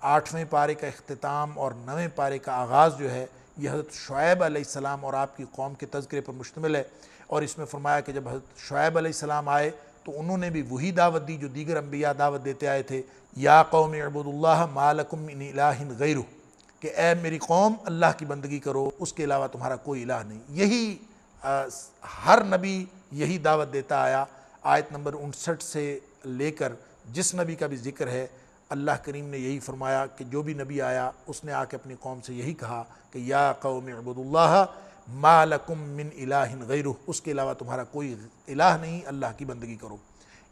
8ویں پارے کا اختتام اور 9ویں پارے کا آغاز جو ہے یہ حضرت شعیب علیہ السلام اور آپ کی قوم کے تذکرے پر مشتمل ہے. اور اس میں فرمایا کہ جب حضرت شعیب علیہ السلام آئے تو انہوں نے بھی وہی دعوت دی جو دیگر انبیاء دعوت دیتے آئے تھے، یا قوم اعبدوا اللہ ما لکم من الہ غیرہ، کہ اے میری قوم اللہ کی بندگی کرو، اس کے علاوہ تمہارا کوئی الہ نہیں. یہی ہر نبی یہی دعوت دیتا آیا. آیت نمبر 59 سے لے کر جس نبی کا بھی ذکر ہے اللہ کریم نے یہی فرمایا کہ جو بھی نبی آیا اس نے آ کے اپنی قوم سے یہی کہا کہ یا قوم اعبدوا اللہ ما لکم من الہ غیرہ، اس کے علاوہ تمہارا کوئی الہ نہیں، اللہ کی بندگی کرو.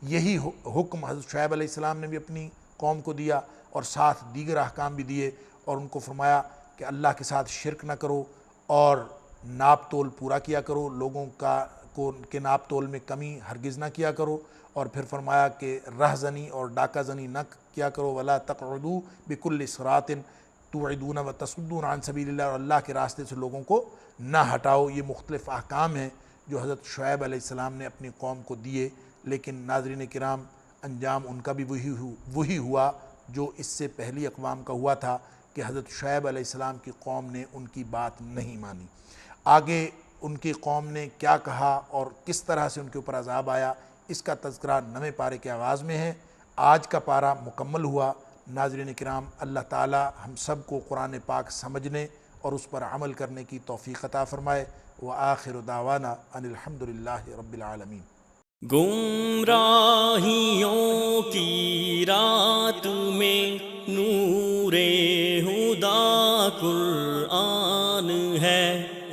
یہی حکم حضرت شعیب علیہ السلام نے بھی اپنی قوم کو دیا اور ساتھ دیگر احکام بھی دیے، اور ان کو فرمایا کہ اللہ کے ساتھ شرک نہ کرو اور ناپ تول پورا کیا کرو، لوگوں کے ناپ تول میں کمی ہرگز نہ کیا کرو. اور پھر فرمایا کہ رہزنی اور ڈاکہ زنی نہ کیا کرو، ولا تقعدوا بكل صراط توعدون وتصدون عن سبیل اللہ، اور اللہ کے راستے سے لوگوں کو نہ ہٹاؤ. یہ مختلف احکام ہیں جو حضرت شعیب علیہ السلام نے اپنی قوم کو دیے، لیکن ناظرین کرام انجام ان کا بھی وہی ہوا جو اس سے پہلی اقوام کا ہوا تھا کہ حضرت شعیب علیہ السلام کی قوم نے ان کی بات نہیں مانی. آگے ان کی قوم نے کیا کہا اور کس طرح سے ان کے اوپر عذاب آیا، اس کا تذکرہ 9ویں پارے کے آغاز میں ہے. آج کا پارہ مکمل ہوا. ناظرین کرام اللہ تعالی ہم سب کو قرآن پاک سمجھنے اور اس پر عمل کرنے کی توفیق عطا فرمائے. وآخر دعوانا ان الحمدللہ رب العالمین. گمراہیوں کی رات میں نور ہدا قرآن ہے،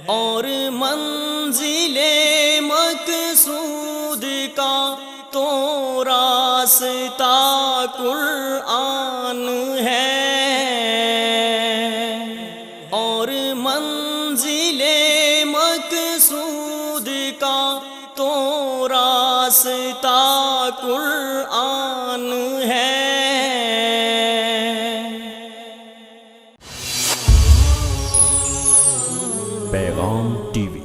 اور منزل مقصود کا تو راستہ قرآن ہے، اور منزل مقصود کا تو راستہ قرآن ہے. پیغام ٹی وی